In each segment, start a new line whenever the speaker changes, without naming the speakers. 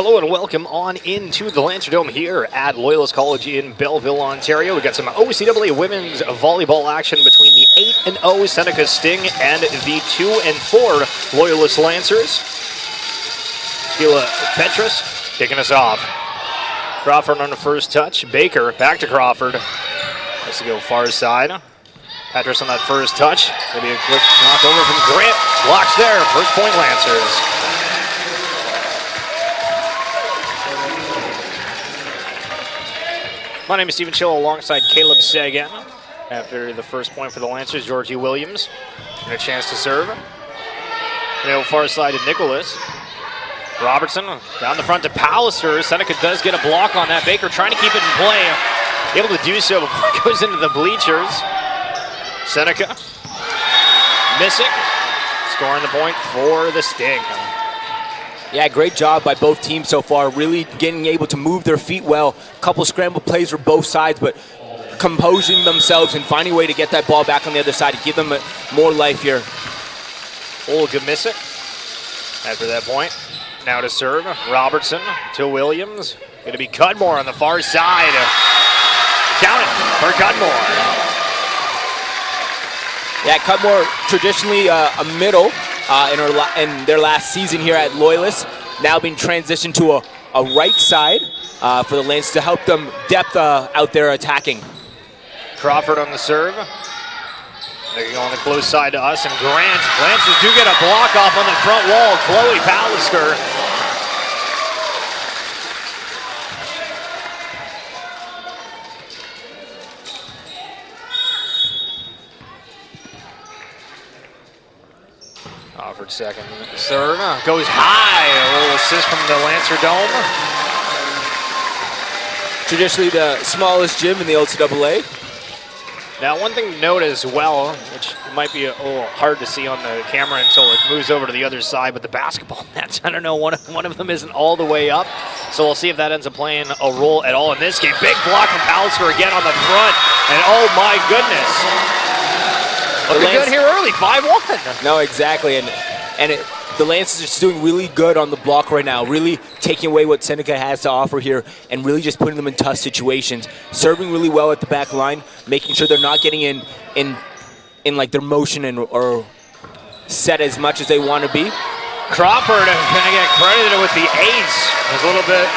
Hello and welcome on into the Lancer Dome here at Loyalist College in Belleville, Ontario. We've got some OCAA women's volleyball action between the 8-0 Seneca Sting and the 2-4 Loyalist Lancers. Sheila Petrus kicking us off. Crawford on the first touch. Baker back to Crawford. Has to go far side. Petrus on that first touch. Maybe a quick knock over from Grant. Blocks there. First point Lancers. My name is Stephen Chill alongside Caleb Sagan. After the first point for the Lancers, Georgie Williams and a chance to serve. Now far side to Nicholas. Robertson down the front to Pallister. Seneca does get a block on that. Baker trying to keep it in play. Able to do so before it goes into the bleachers. Seneca. Missick scoring the point for the Sting.
Yeah, great job by both teams so far, really getting able to move their feet well. A couple scramble plays for both sides, but composing themselves and finding a way to get that ball back on the other side to give them more life here.
Olga Missick after that point. Now to serve, Robertson to Williams. Going to be Cudmore on the far side. Count it for Cudmore.
Yeah, Cudmore traditionally a middle in their last season here at Loyalist, now being transitioned to a right side for the Lancers to help them depth out there attacking.
Crawford on the serve. They're going on the close side to us, and Grant. Lancers do get a block off on the front wall. Chloe Pallister. Offered second serve. Goes high. A little assist from the Lancer Dome.
Traditionally the smallest gym in the OCAA.
Now, one thing to note as well, which might be a little hard to see on the camera until it moves over to the other side, but the basketball nets, I don't know, one of them isn't all the way up. So we'll see if that ends up playing a role at all in this game. Big block from Pallister again on the front. And oh my goodness. Looking good here early, 5-1.
No, exactly. The Lancers are just doing really good on the block right now, really taking away what Seneca has to offer here and really just putting them in tough situations. Serving really well at the back line, making sure they're not getting in like their motion or set as much as they want to be.
Crawford going to get credited with the ace. There's a little bit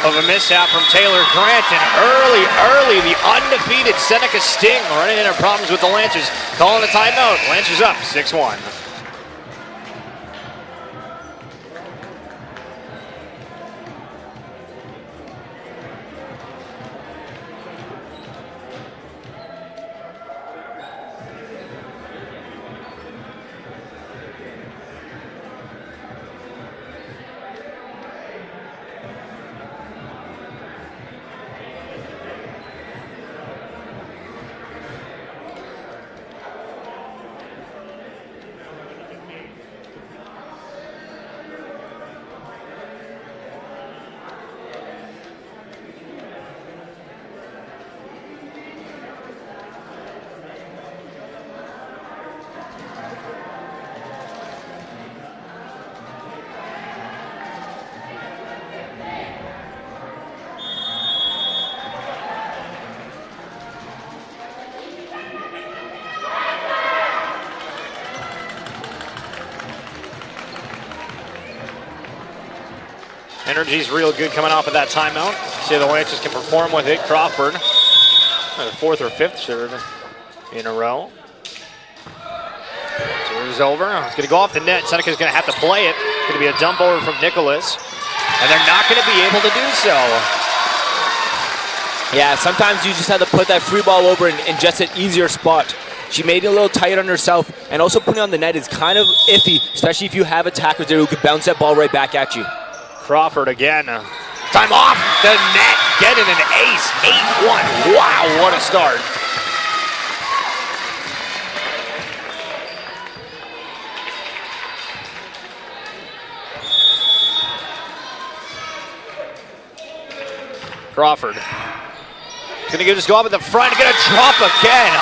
of a mishap from Taylor Grant, and early, the undefeated Seneca Sting running into problems with the Lancers. Calling a timeout. Lancers up 6-1. Energy's real good coming off of that timeout. See the Lancers can perform with it. Crawford, the fourth or fifth serve in a row. Serve's over. It's going to go off the net. Seneca's going to have to play it. It's going to be a dump over from Nicholas. And they're not going to be able to do so.
Yeah, sometimes you just have to put that free ball over in just an easier spot. She made it a little tight on herself, and also putting it on the net is kind of iffy, especially if you have attackers there who could bounce that ball right back at you.
Crawford again. Time off the net. Getting an ace. 8-1. Wow, what a start. Crawford. Gonna just go up at the front, gonna drop again.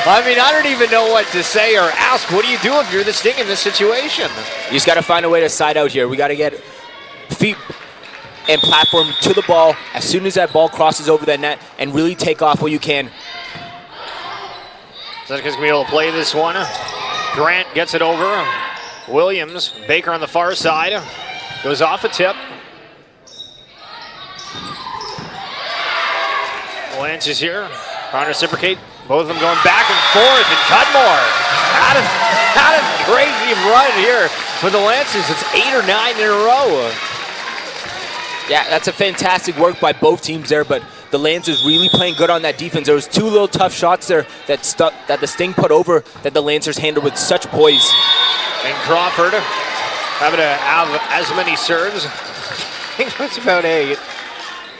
I mean, I don't even know what to say or ask. What do you do if you're the Sting in this situation?
You just got to find a way to side out here. We got to get feet and platform to the ball as soon as that ball crosses over that net and really take off what you can.
Seneca's going to be able to play this one. Grant gets it over. Williams, Baker on the far side. Goes off a tip. Lance is here. Trying to reciprocate. Both of them going back and forth. And Cudmore had a crazy run here for the Lancers. It's 8 or 9 in a row.
Yeah, that's a fantastic work by both teams there, but the Lancers really playing good on that defense. There was 2 little tough shots there that the Sting put over that the Lancers handled with such poise.
And Crawford having to have as many serves. I think that's about 8.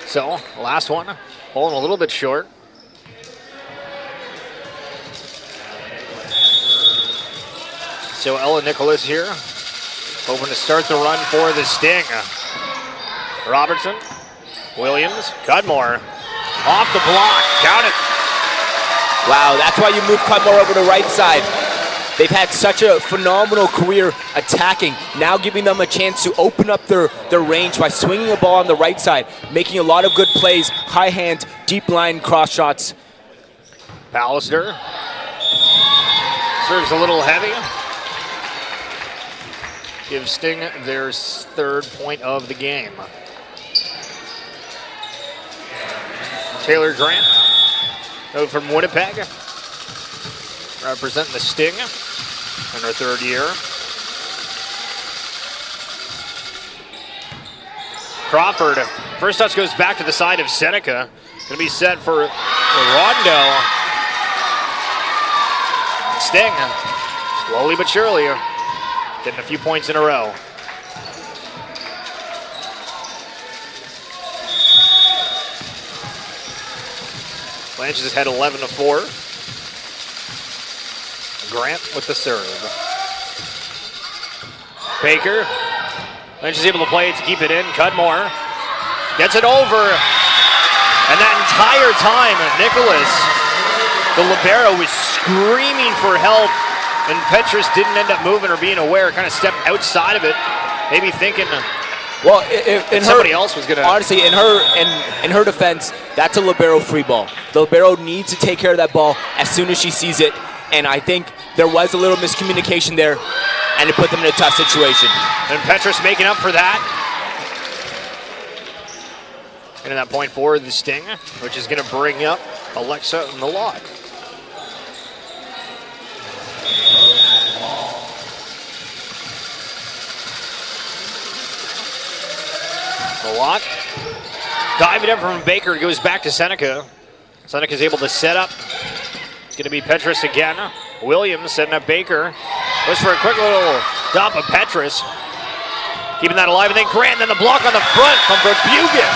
So, last one, falling a little bit short. So Ella Nicholas here, hoping to start the run for the Sting. Robertson, Williams, Cudmore, off the block, count it.
Wow, that's why you move Cudmore over to the right side. They've had such a phenomenal career attacking, now giving them a chance to open up their range by swinging the ball on the right side, making a lot of good plays, high hand, deep line cross shots.
Pallister serves a little heavy. Gives Sting their 3rd point of the game. Taylor Grant, out from Winnipeg, representing the Sting in her 3rd year. Crawford, first touch goes back to the side of Seneca. Going to be set for Rondo. Sting, slowly but surely, getting a few points in a row. Blanche has had 11 to 4. Grant with the serve. Baker. Lynch is able to play it to keep it in. Cudmore gets it over. And that entire time, Nicholas, the libero, was screaming for help. And Petrus didn't end up moving or being aware. Kind of stepped outside of it. Maybe thinking
well,
somebody else was going to.
Honestly, in her defense, that's a libero free ball. The libero needs to take care of that ball as soon as she sees it. And I think there was a little miscommunication there, and it put them in a tough situation.
And Petrus making up for that. Getting that point for the Sting, which is going to bring up Alexa in the lot. The lot. Diving up from Baker, it goes back to Seneca. Seneca's able to set up. It's going to be Petrus again. Williams setting up Baker. Goes for a quick little dump of Petrus. Keeping that alive, and then Grant, and then the block on the front from Verbugen.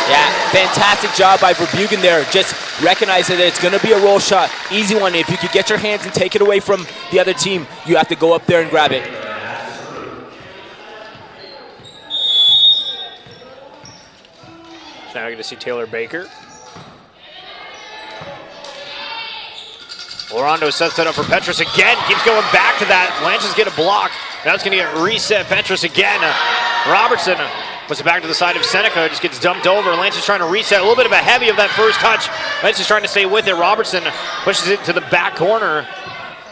Yeah, fantastic job by Verbugen there. Just recognizing that it's going to be a roll shot. Easy one. If you could get your hands and take it away from the other team, you have to go up there and grab it.
So now we're going to see Taylor Baker. Rondo sets that up for Petrus again. Keeps going back to that. Lances get a block. Now it's going to get reset. Petrus again. Robertson puts it back to the side of Seneca. Just gets dumped over. Lance is trying to reset. A little bit of a heavy of that first touch. Lance is trying to stay with it. Robertson pushes it to the back corner.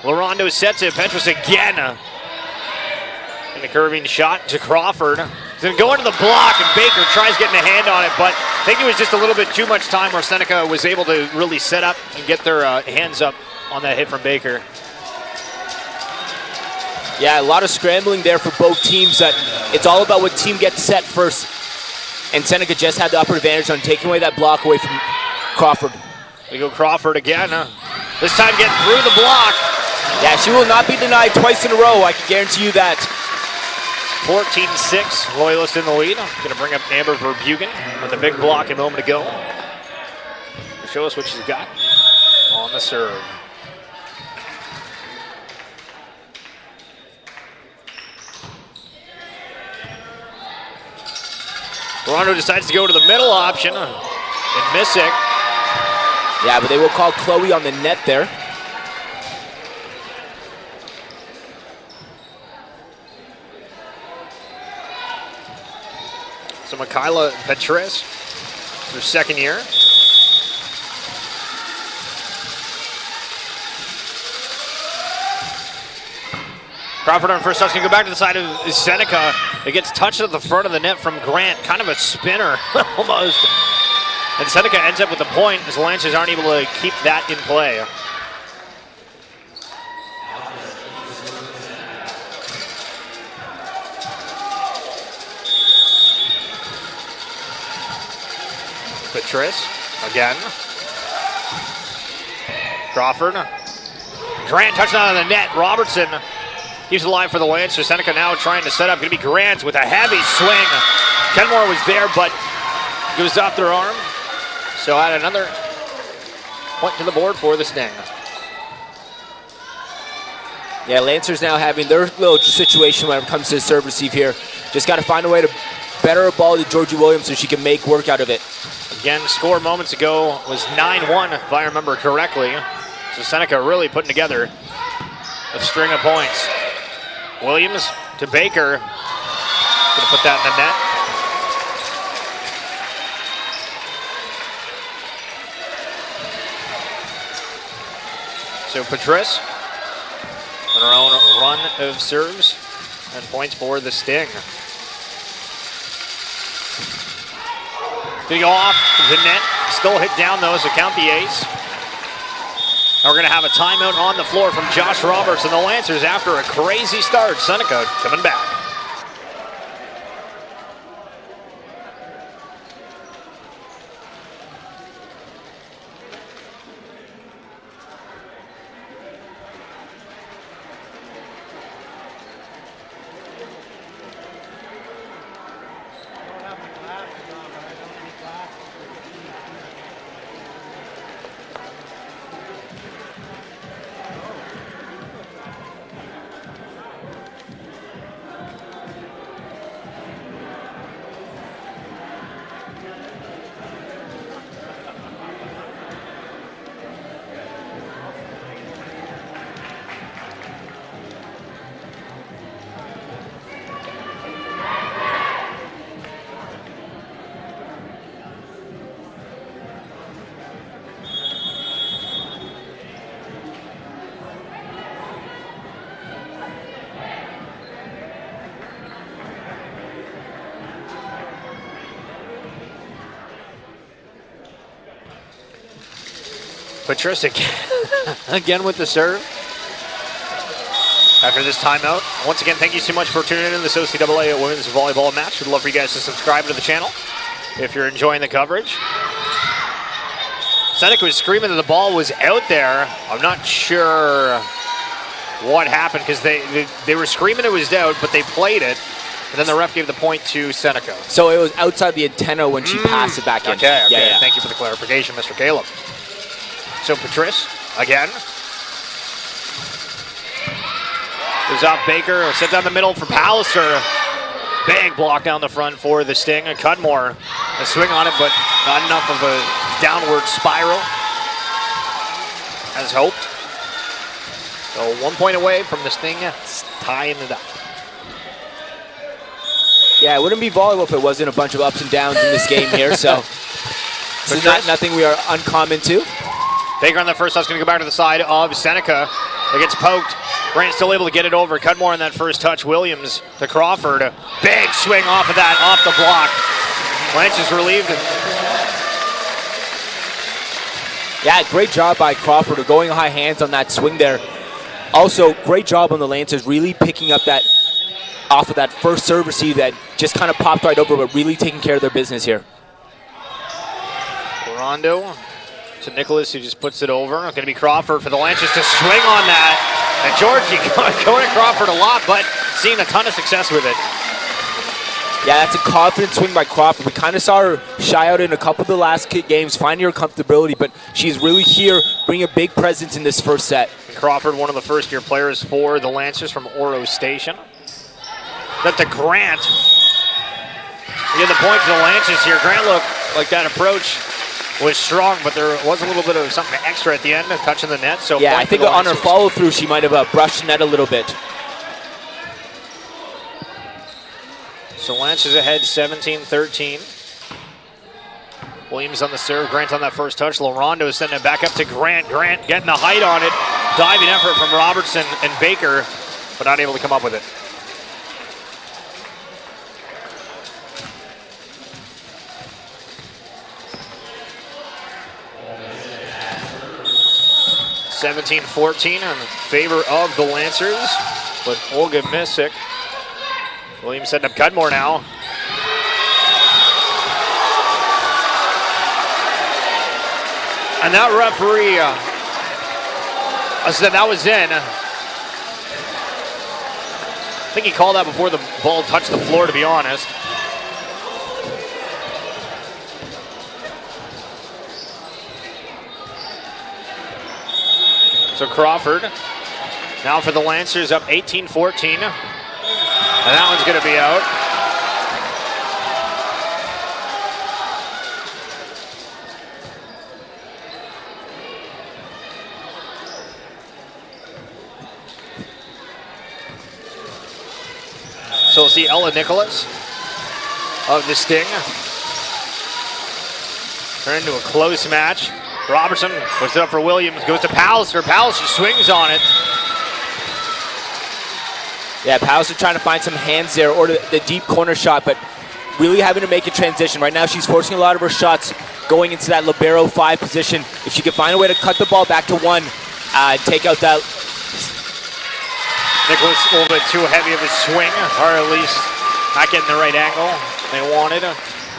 Larondo sets it. Petrus again. And a curving shot to Crawford. He's going to go into the block, and Baker tries getting a hand on it, but I think it was just a little bit too much time where Seneca was able to really set up and get their hands up on that hit from Baker.
Yeah, a lot of scrambling there for both teams. That it's all about what team gets set first. And Seneca just had the upper advantage on taking away that block away from Crawford.
We go Crawford again. This time getting through the block.
Yeah, she will not be denied twice in a row. I can guarantee you that.
14-6, Loyalist in the lead. Going to bring up Amber Verbugen with a big block a moment ago. Show us what she's got on the serve. Rondo decides to go to the middle option, and Missick.
Yeah, but they will call Chloe on the net there.
So Michaela Petris, her second year. Crawford on first touch, can go back to the side of Seneca. It gets touched at the front of the net from Grant, kind of a spinner almost. And Seneca ends up with the point as the Lancers aren't able to keep that in play. Petris again. Crawford. Grant touchdown on the net. Robertson keeps it alive for the Lancers. Seneca now trying to set up. Going to be Grant with a heavy swing. Kenmore was there, but goes off their arm. So add another point to the board for the Sting.
Yeah, Lancers now having their little situation when it comes to serve receive here. Just got to find a way to better a ball to Georgie Williams so she can make work out of it.
Again, score moments ago was 9-1, if I remember correctly. So Seneca really putting together a string of points. Williams to Baker. Gonna put that in the net. So Petris on her own run of serves and points for the Sting. Gonna go off the net, still hit down though, so count the ace. And we're gonna have a timeout on the floor from Josh Roberts and the Lancers after a crazy start. Seneca coming back. Petris again with the serve after this timeout. Once again, thank you so much for tuning in to this OCAA Women's Volleyball match. We'd love for you guys to subscribe to the channel if you're enjoying the coverage. Seneca was screaming that the ball was out there. I'm not sure what happened because they were screaming it was out, but they played it. And then the ref gave the point to Seneca.
So it was outside the antenna when she passed it back in.
Okay.
Yeah.
Thank you for the clarification, Mr. Caleb. So Petris again. Goes off Baker, set down the middle for Palliser. Big block down the front for the Sting. And Cudmore, a swing on it, but not enough of a downward spiral as hoped. So 1 point away from the Sting tying it up.
Yeah, it wouldn't be volleyball if it wasn't a bunch of ups and downs in this game here, so this is nothing we are uncommon to.
Baker on the first, that's going to go back to the side of Seneca. It gets poked. Grant still able to get it over. Cudmore on that first touch. Williams to Crawford. A big swing off of that, off the block. Lynch is relieved.
Yeah, great job by Crawford of going high hands on that swing there. Also, great job on the Lancers really picking up that off of that first serve receive that just kind of popped right over, but really taking care of their business here.
Rondo to Nicholas, who just puts it over. Going to be Crawford for the Lancers to swing on that. And Georgie going to Crawford a lot, but seeing a ton of success with it.
Yeah, that's a confident swing by Crawford. We kind of saw her shy out in a couple of the last games, finding her comfortability, but she's really here, bringing a big presence in this first set.
Crawford, one of the first-year players for the Lancers from Oro Station. That to Grant. He had the point to the Lancers here. Grant looked like that approach was strong, but there was a little bit of something extra at the end, touching the net. So
yeah, I think on her follow-through, she might have brushed the net a little bit.
So Lancers ahead 17-13. Williams on the serve, Grant on that first touch. Larondo sending it back up to Grant. Grant getting the height on it. Diving effort from Robertson and Baker, but not able to come up with it. (17-14) in favor of the Lancers, with Olga Misick. Williams setting up Cudmore now. And that referee, I said that was in. I think he called that before the ball touched the floor, to be honest. So Crawford, now for the Lancers, up 18-14. And that one's going to be out. So we'll see Ella Nicholas of the Sting. Turn into a close match. Robertson puts it up for Williams, goes to Pallister. Pallister swings on it.
Yeah, Pallister trying to find some hands there, or the deep corner shot, but really having to make a transition. Right now she's forcing a lot of her shots going into that libero 5 position. If she can find a way to cut the ball back to 1, take out that.
Nicholas a little bit too heavy of a swing, or at least not getting the right angle they wanted.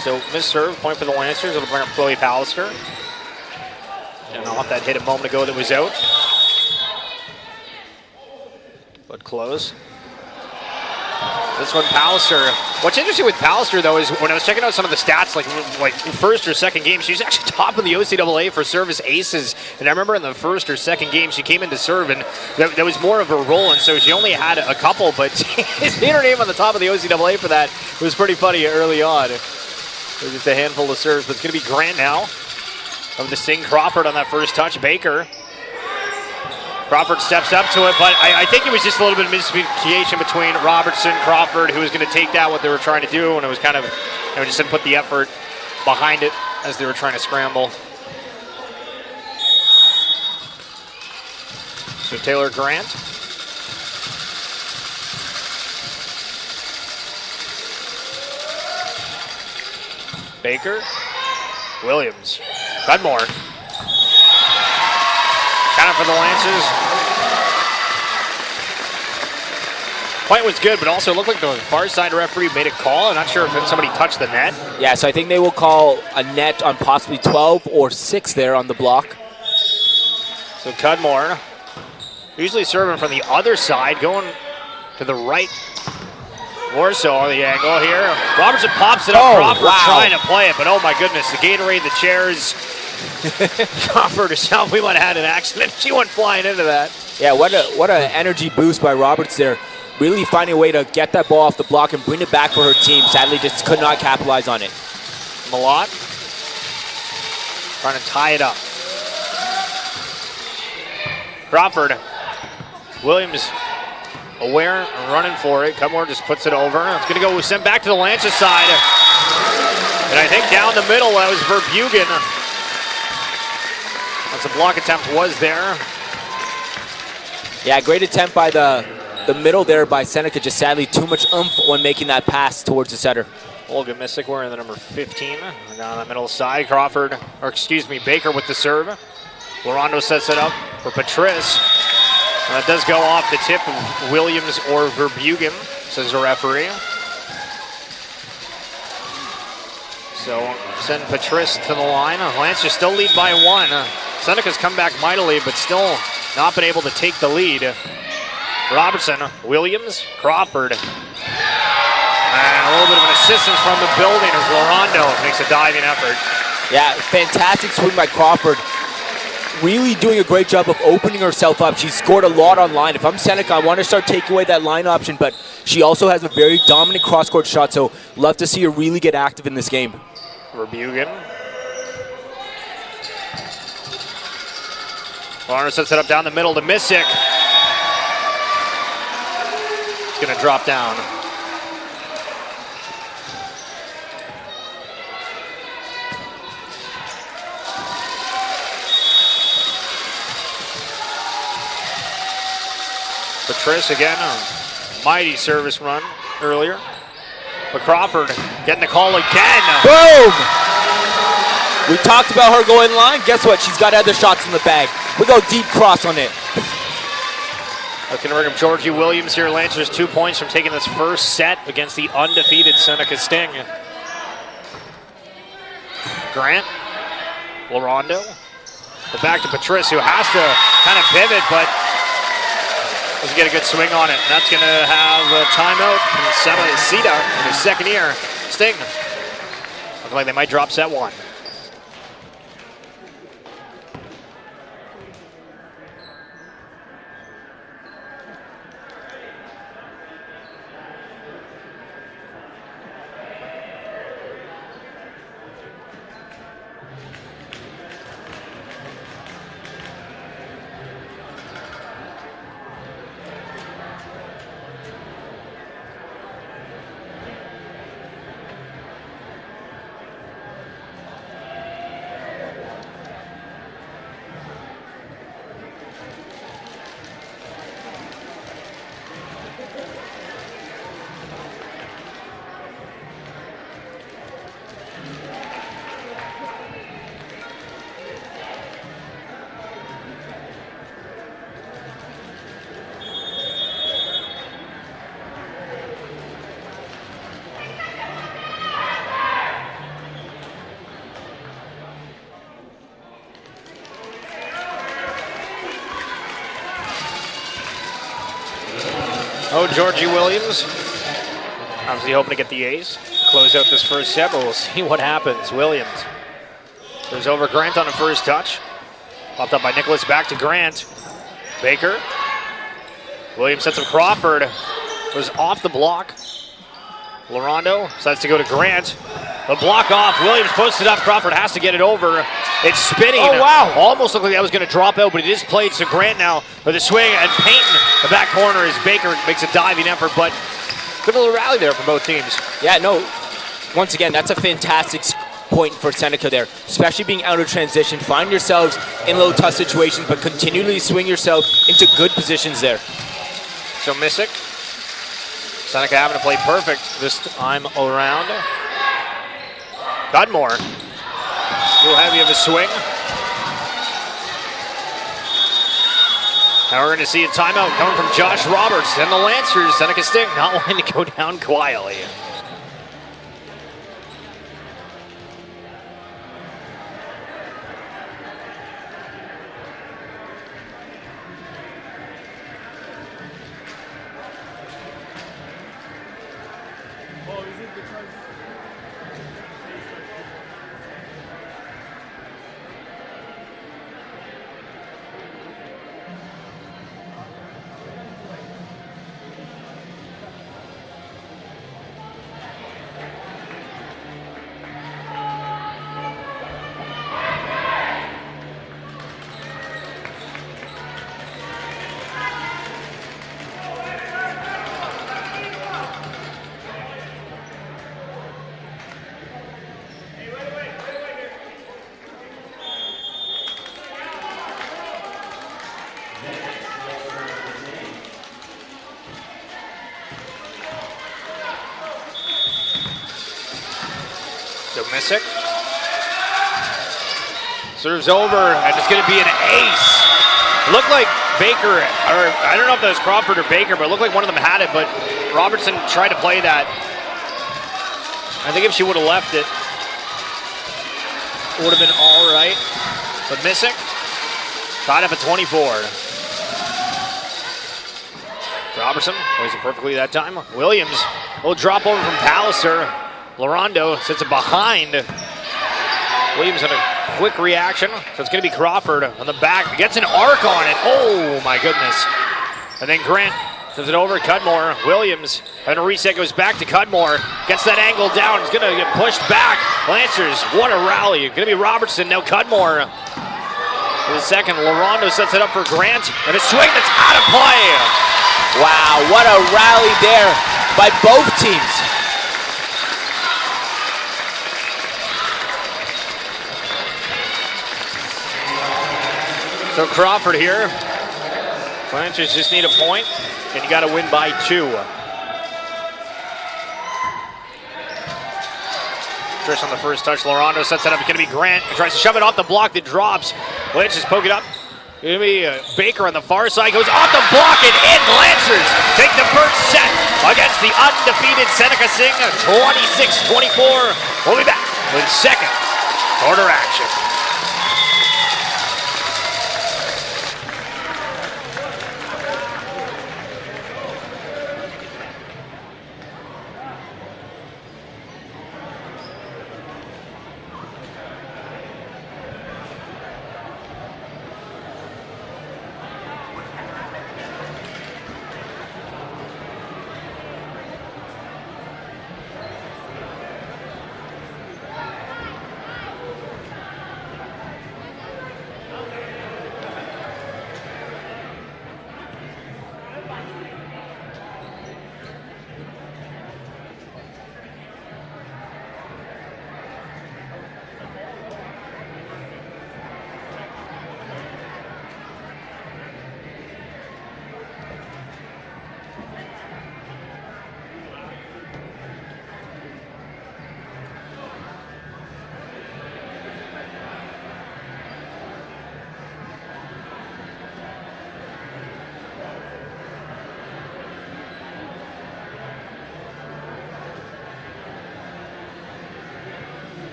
So missed serve, point for the Lancers. It'll bring up Chloe Pallister. And off that hit a moment ago that was out. But close. This one, Pallister. What's interesting with Pallister, though, is when I was checking out some of the stats, like first or second game, she was actually top of the OCAA for service aces. And I remember in the first or second game, she came into serve, and that was more of her role, and so she only had a couple, but seeing her name on the top of the OCAA for that was pretty funny early on. It was just a handful of serves, but it's going to be Grant now of the Sting. Crawford on that first touch. Baker. Crawford steps up to it, but I think it was just a little bit of miscommunication between Robertson, Crawford, who was going to take that, what they were trying to do, and it was kind of, just didn't put the effort behind it as they were trying to scramble. So Taylor Grant. Baker. Williams. Cudmore. Counter for the Lancers. Point was good, but also it looked like the far side referee made a call. I'm not sure if somebody touched the net.
Yeah, so I think they will call a net on possibly 12 or 6 there on the block.
So Cudmore, usually serving from the other side, going to the right more so on the angle here. Robertson pops it up. Crawford trying to play it, but oh my goodness, the Gatorade, the chairs. Crawford herself, we might have had an accident. She went flying into that.
Yeah, what a energy boost by Roberts there. Really finding a way to get that ball off the block and bring it back for her team. Sadly, just could not capitalize on it.
Malott trying to tie it up. Crawford. Williams aware and running for it. Cudmore just puts it over. It's going to go sent back to the Lancers side. And I think down the middle, that was Verbugen. That's a block attempt was there.
Yeah, great attempt by the middle there by Seneca. Just sadly too much oomph when making that pass towards the setter.
Olga Misick wearing the number 15. Down the middle side, Baker with the serve. Larondo sets it up for Patrice. And that does go off the tip of Williams or Verbugen, says the referee. So send Patrice to the line. Lancers still lead by 1. Seneca's come back mightily, but still not been able to take the lead. Robertson, Williams, Crawford. And a little bit of an assistance from the building as Larondo makes a diving effort.
Yeah, fantastic swing by Crawford. Really doing a great job of opening herself up. She's scored a lot on line. If I'm Seneca, I want to start taking away that line option, but she also has a very dominant cross-court shot, so love to see her really get active in this game.
Verbugen. Larondo sets it up down the middle to Misick. It's going to drop down. Patrice again, a mighty service run earlier. But Crawford getting the call again.
Boom! We talked about her going line. Guess what? She's got other shots in the bag. We go deep cross on it.
Looking to bring up Georgie Williams here. Lancers 2 points from taking this first set against the undefeated Seneca Sting. Grant, Larondo. But back to Patrice, who has to kind of pivot, but doesn't get a good swing on it. And that's going to have a timeout from Sita in his second year. Sting. Looking like they might drop set one. Oh, Georgie Williams. Obviously hoping to get the ace. Close out this first set, but we'll see what happens. Williams. There's over Grant on the first touch. Popped up by Nicholas, back to Grant. Baker. Williams sets up Crawford. Was off the block. Larondo decides to go to Grant. The block off. Williams posts it up. Crawford has to get it over. It's spinning.
Oh, wow.
Almost looked like that was going to drop out, but it is played to Grant now with a swing. And Payton, the back corner, as Baker makes a diving effort, but good little rally there from both teams.
Yeah, no. Once again, that's a fantastic point for Seneca there, especially being out of transition. Find yourselves in little tough situations, but continually swing yourself into good positions there.
So Missick. Seneca having to play perfect this time around. Cudmore. A little heavy of a swing. Now we're going to see a timeout coming from Josh Roberts and the Lancers. Seneca Sting not wanting to go down quietly. So Missick serves over, and it's going to be an ace. It looked like Baker, or I don't know if that was Crawford or Baker, but it looked like one of them had it, but Robertson tried to play that. I think if she would have left it, it would have been all right. But Missick tied up at 24. Robertson plays it perfectly that time. Williams will drop over from Palliser. Larondo sits it behind. Williams on a quick reaction. So it's going to be Crawford on the back. Gets an arc on it. Oh, my goodness. And then Grant sends it over to Cudmore. Williams, and a reset goes back to Cudmore. Gets that angle down. He's going to get pushed back. Lancers, what a rally. Going to be Robertson. Now Cudmore. For the second, Larondo sets it up for Grant. And a swing that's out of play.
Wow, what a rally there by both teams.
So Crawford here Lancers just need a point, and you got to win by 2. Trish on the first touch. Lorando sets it up. It's going to be Grant. He tries to shove it off the block that drops. Lynch is poking up. Going to be Baker on the far side. Goes off the block and in. Lancers take the first set against the undefeated Seneca Sing. 26-24. We'll be back with second quarter action.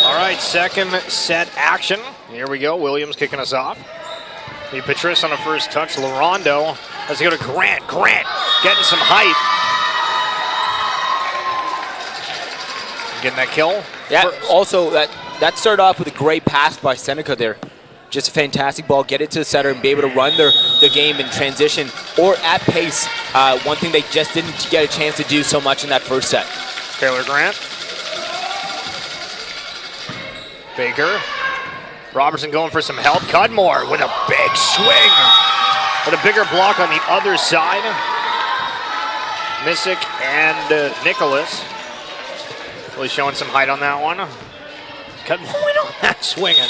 All right, second set action. Here we go. Williams kicking us off. Patris on the first touch. Lorando has to go to Grant. Grant getting some height. Getting that kill.
Yeah, also that started off with a great pass by Seneca there. Just a fantastic ball. Get it to the setter and be able to run the game in transition or at pace. One thing they just didn't get a chance to do so much in that first set.
Taylor Grant. Baker. Robertson going for some help. Cudmore with a big swing. With a bigger block on the other side. Missick and Nicholas. Really showing some height on that one. Cudmore went on that swinging.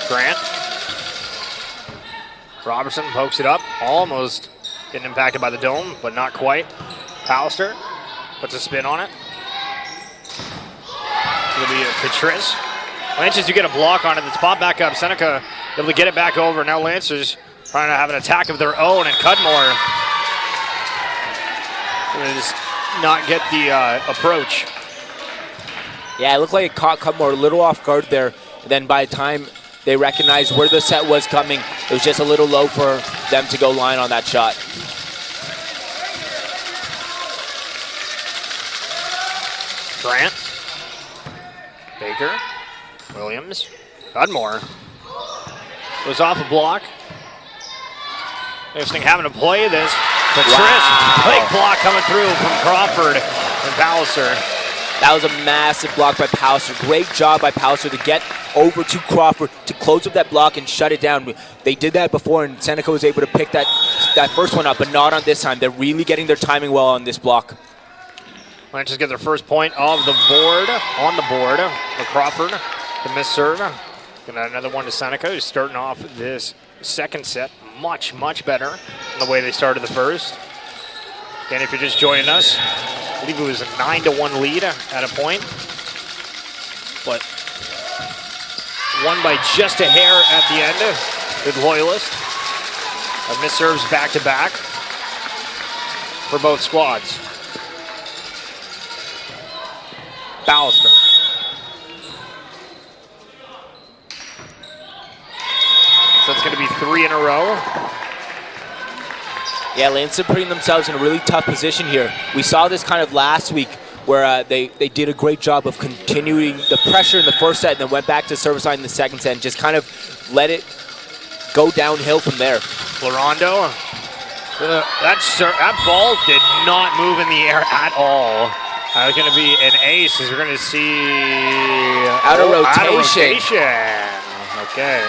Grant. Robertson pokes it up, almost getting impacted by the dome, but not quite. Pallister puts a spin on it. It'll be Patrice. Lancers do get a block on it that's popped back up. Seneca able to get it back over. Now Lancers trying to have an attack of their own, and Cudmore gonna just not get the approach.
Yeah, it looked like it caught Cudmore a little off guard there. And then by the time they recognized where the set was coming, it was just a little low for them to go line on that shot.
Grant. Baker. Williams. Cudmore. Goes off a block. Interesting having to play this. Patrice, big block coming through from Crawford and Pallister.
That was a massive block by Pallister. Great job by Pallister to get over to Crawford to close up that block and shut it down. They did that before, and Seneca was able to pick that first one up, but not on this time. They're really getting their timing well on this block.
Lancers get their first point of the board, on the board. For Crawford, the miss serve. Got another one to Seneca, who's starting off this second set much, much better than the way they started the first. Again, if you're just joining us, I believe it was a 9-1 lead at a point, but won by just a hair at the end with Loyalist. A miss serves back-to-back for both squads. Pallister. So it's going to be 3 in a row.
Yeah, Lancers putting themselves in a really tough position here. We saw this kind of last week where they did a great job of continuing the pressure in the first set and then went back to service line in the second set and just kind of let it go downhill from there.
Florando, that ball did not move in the air at all. It's going to be an ace as we're going to see
out of rotation.
Okay.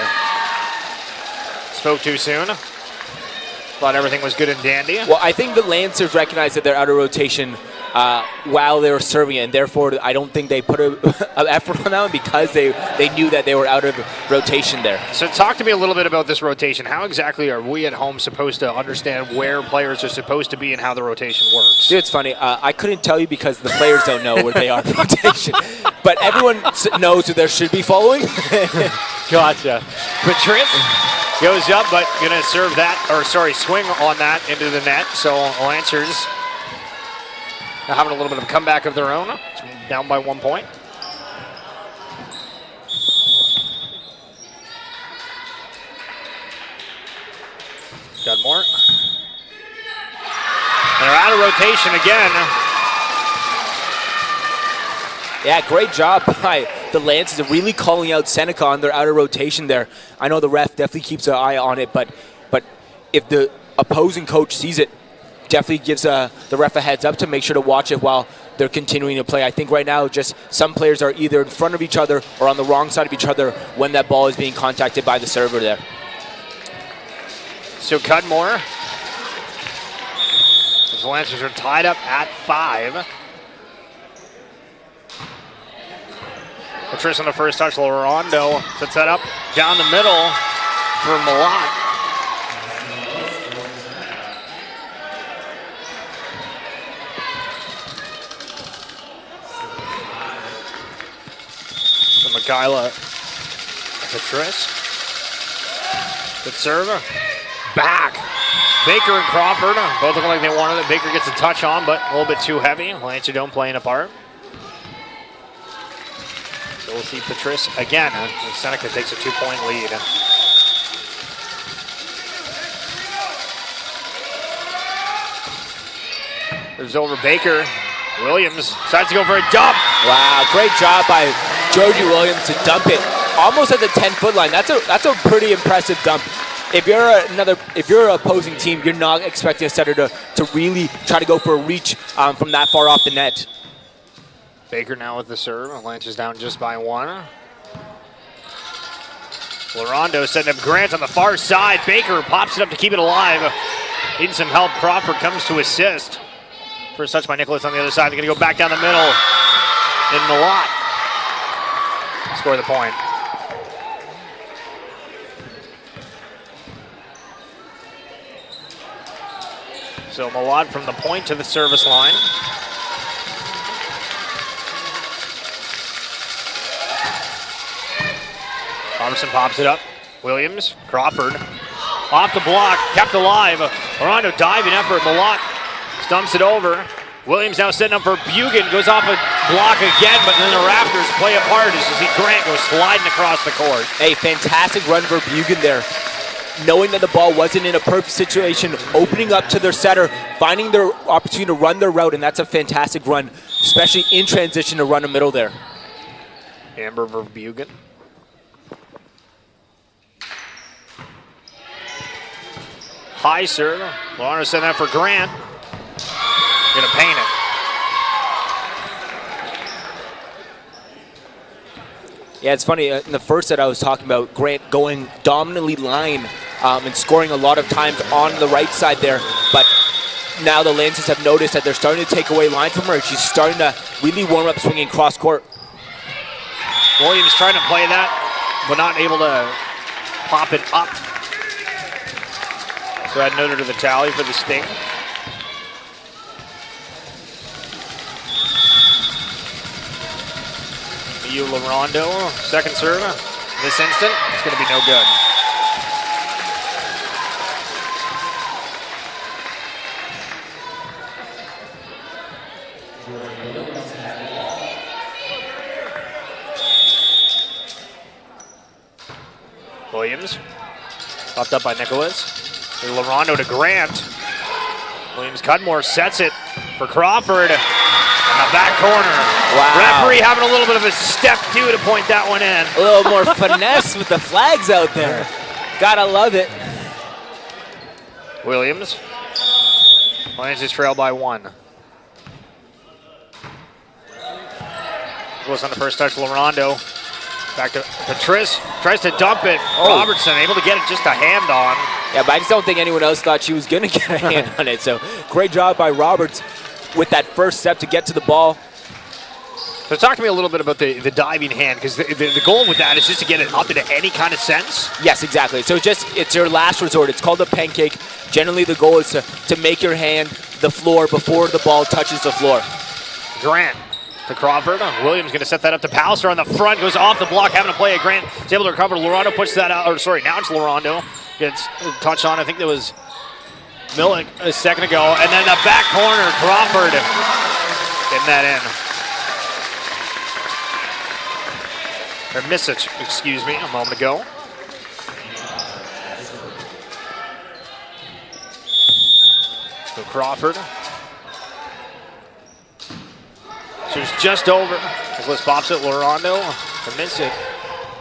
Spoke too soon. Thought everything was good and dandy.
Well, I think the Lancers recognized that they're out of rotation while they were serving it, and therefore I don't think they put an effort on that one because they knew that they were out of rotation there.
So talk to me a little bit about this rotation. How exactly are we at home supposed to understand where players are supposed to be and how the rotation works?
Dude, it's funny. I couldn't tell you because the players don't know where they are in rotation. But everyone knows who they should be following.
Gotcha. Patrice goes up, but gonna serve that, swing on that into the net. So Lancers now having a little bit of a comeback of their own. It's down by 1 point. Cudmore. They're out of rotation again.
Yeah, great job by the Lancers of really calling out Seneca on their outer rotation there. I know the ref definitely keeps an eye on it, but if the opposing coach sees it, definitely gives the ref a heads up to make sure to watch it while they're continuing to play. I think right now just some players are either in front of each other or on the wrong side of each other when that ball is being contacted by the server there.
So Cudmore, the Lancers are tied up at 5. Patrice on the first touch. Lorondo sets that up down the middle for Malott. So Mikhaila Patrice. Good serve. Back. Baker and Crawford both looking like they wanted it. Baker gets a touch on, but a little bit too heavy. Lancers don't playing a part. So we'll see Patrice again. Seneca takes a 2-point lead. There's over Baker. Williams decides to go for a dump.
Wow, great job by Georgie Williams to dump it almost at the 10-foot line. That's a pretty impressive dump. If you're an opposing team, you're not expecting a setter to really try to go for a reach from that far off the net. Baker
now with the serve. Lancers down just by 1. Larondo setting up Grant on the far side. Baker pops it up to keep it alive. Needing some help. Crawford comes to assist. First touch by Nicholas on the other side. They're going to go back down the middle. In Malott. Score the point. So Malott from the point to the service line. Robertson pops it up. Williams, Crawford, off the block, kept alive. Larondo diving effort. Malott stumps it over. Williams now setting up for Bugan, goes off a block again, but then the Raptors play apart as you see Grant go sliding across the court.
Hey, fantastic run for Bugan there. Knowing that the ball wasn't in a perfect situation, opening up to their setter, finding their opportunity to run their route, and that's a fantastic run, especially in transition to run the middle there.
Amber for Bugan. High serve. Larondo setting up for Grant. Gonna paint it.
Yeah, it's funny. In the first set I was talking about Grant going dominantly line and scoring a lot of times on the right side there. But now the Lancers have noticed that they're starting to take away line from her. She's starting to really warm up swinging cross court.
Williams trying to play that, but not able to pop it up. So add noted to the tally for the Sting. Larondo, second serve. In this instant, it's going to be no good. Williams, popped up by Nicholas. Larondo to Grant. Williams Cudmore sets it for Crawford. On the back corner.
Wow.
Referee having a little bit of a step due to point that one in.
A little more finesse with the flags out there. Gotta love it.
Williams. Lancers trail by 1. Goes on the first touch, Larondo. Back to Patrice. Tries to dump it.
Oh.
Robertson able to get it just a hand on.
Yeah, but I just don't think anyone else thought she was gonna get a hand on it. So great job by Roberts with that first step to get to the ball.
So talk to me a little bit about the diving hand, because the goal with that is just to get it up into any kind of sense.
Yes, exactly. So it's your last resort. It's called a pancake. Generally, the goal is to make your hand the floor before the ball touches the floor.
Grant to Crawford. Williams going to set that up to Pallister on the front. Goes off the block, having to play it. Grant is able to recover. Larondo puts that out. Or sorry, now it's Larondo. Gets a touch on. I think there was Millick a second ago. And then the back corner, Crawford getting that in. Or Misic, excuse me, a moment ago. So Crawford. So it's just over. Nicholas pops it, Larondo to miss it.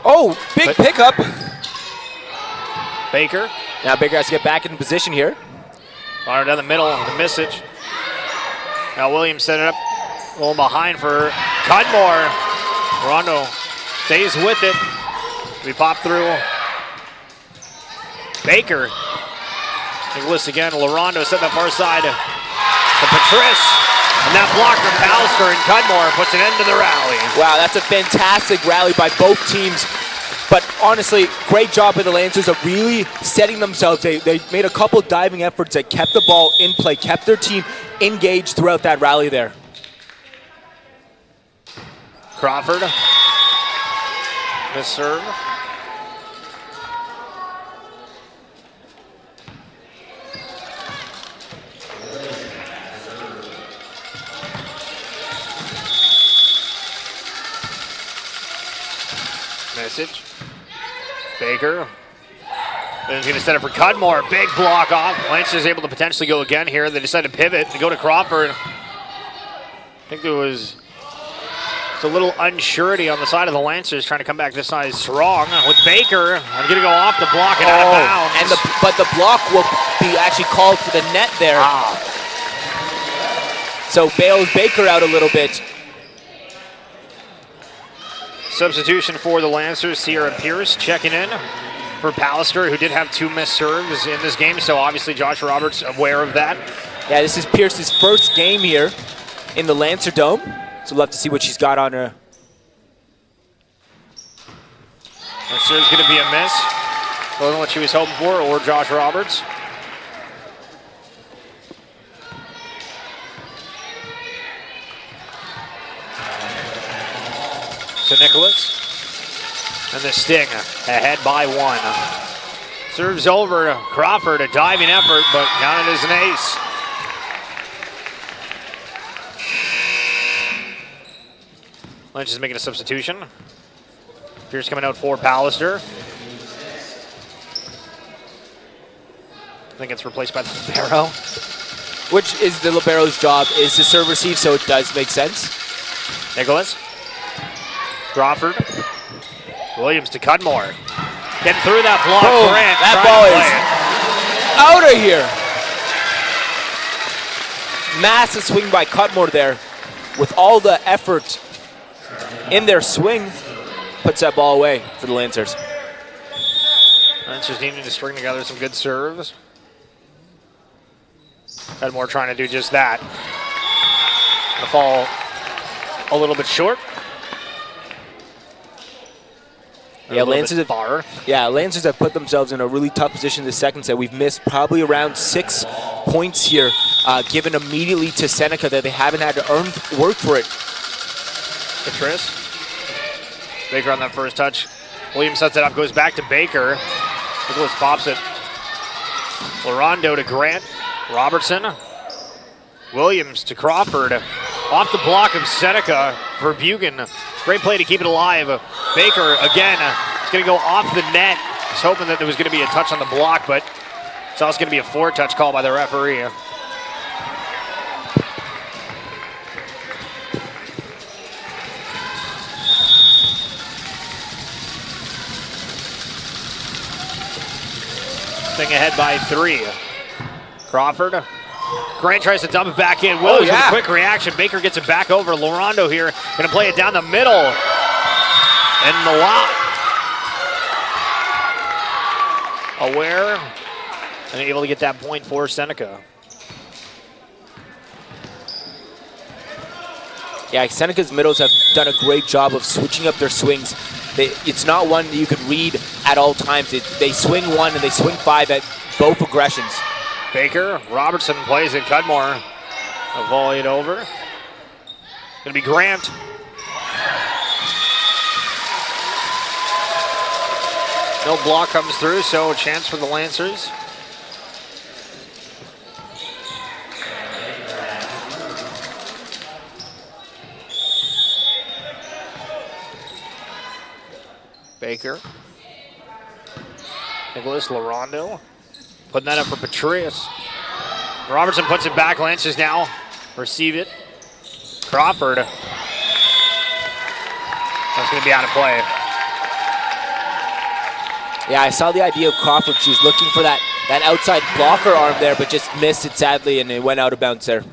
Oh, big pickup.
Baker.
Now Baker has to get back in position here.
Fire down the middle to Misic. Now Williams set it up a little behind for Cudmore. Larondo stays with it. We pop through. Baker. Nicholas again. Larondo set the far side to Patrice. And that block from Pallister and Cudmore puts an end to the rally.
Wow, that's a fantastic rally by both teams. But honestly, great job by the Lancers of really setting themselves. They made a couple diving efforts that kept the ball in play, kept their team engaged throughout that rally there.
Crawford. Miss serve. Message. Baker. Then he's going to set it for Cudmore. Big block off. Lance is able to potentially go again here. They decide to pivot and go to Crawford. I think there was a little unsurety on the side of the Lancers trying to come back this side strong with Baker. I'm going to go off the block and out of bounds.
And but the block will be actually called for the net there. So bails Baker out a little bit.
Substitution for the Lancers, Sierra Pierce checking in for Pallister, who did have 2 missed serves in this game, so obviously Josh Roberts aware of that.
Yeah, this is Pierce's first game here in the Lancer Dome, so we'll have to see what she's got on her.
That serve's going to be a miss. Wasn't what she was hoping for, or Josh Roberts. Seneca and the Sting ahead by 1. Serves over to Crawford, a diving effort, but counted as an ace. Lynch is making a substitution. Pierce coming out for Pallister. I think it's replaced by the libero.
Which is the libero's job, is to serve receive, so it does make sense.
Nicholas. Crawford. Williams to Cudmore. Getting through that block.
Boom.
Grant
That ball is out of here. Massive swing by Cudmore there. With all the effort in their swing, puts that ball away for the Lancers.
Lancers needing to string together some good serves. Cudmore trying to do just that. Gonna fall a little bit short.
Yeah, Lancers
Lancers
have put themselves in a really tough position this second set. We've missed probably around 6 points here, given immediately to Seneca that they haven't had to work for it.
Patris. Baker on that first touch. Williams sets it up, goes back to Baker. Nicholas pops it. Lorondo to Grant. Robertson. Williams to Crawford. Off the block of Seneca for Bugan. Great play to keep it alive. Baker again. It's going to go off the net. I was hoping that there was going to be a touch on the block, but it's also going to be a 4-touch call by the referee. Thing ahead by 3. Crawford. Grant tries to dump it back in. Williams with a quick reaction. Baker gets it back over. Lorondo here. Going to play it down the middle. And the lock. Aware. And able to get that point for Seneca.
Yeah, Seneca's middles have done a great job of switching up their swings. It's not one that you can read at all times. They swing 1 and they swing 5 at both aggressions.
Baker, Robertson plays it. Cudmore, a volley it over. Gonna be Grant. No block comes through, so a chance for the Lancers. Baker. Nicholas Lorondo. Putting that up for Patrice. Robertson puts it back. Lancers now receive it. Crawford. That's going to be out of play.
Yeah, I saw the idea of Crawford. She was looking for that outside blocker arm there, but just missed it sadly, and it went out of bounds there.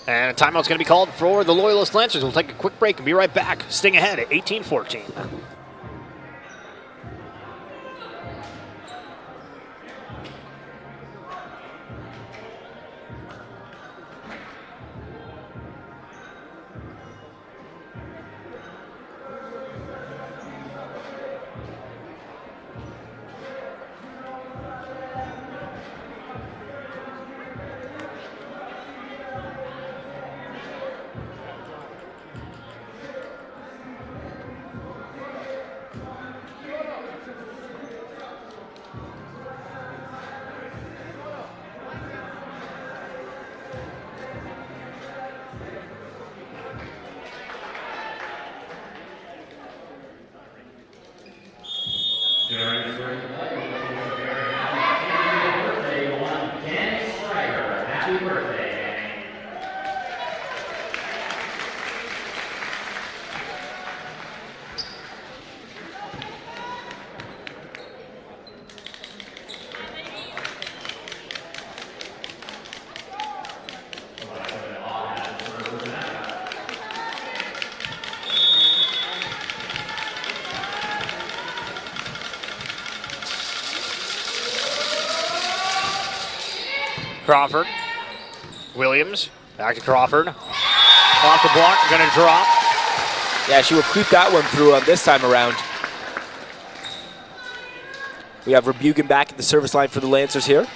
And a timeout's going to be called for the Loyalist Lancers. We'll take a quick break and be right back. Sting ahead at 18-14. Crawford. Williams, back to Crawford. Off the block, gonna drop.
Yeah, she will creep that one through this time around. We have Rebuken back at the service line for the Lancers here.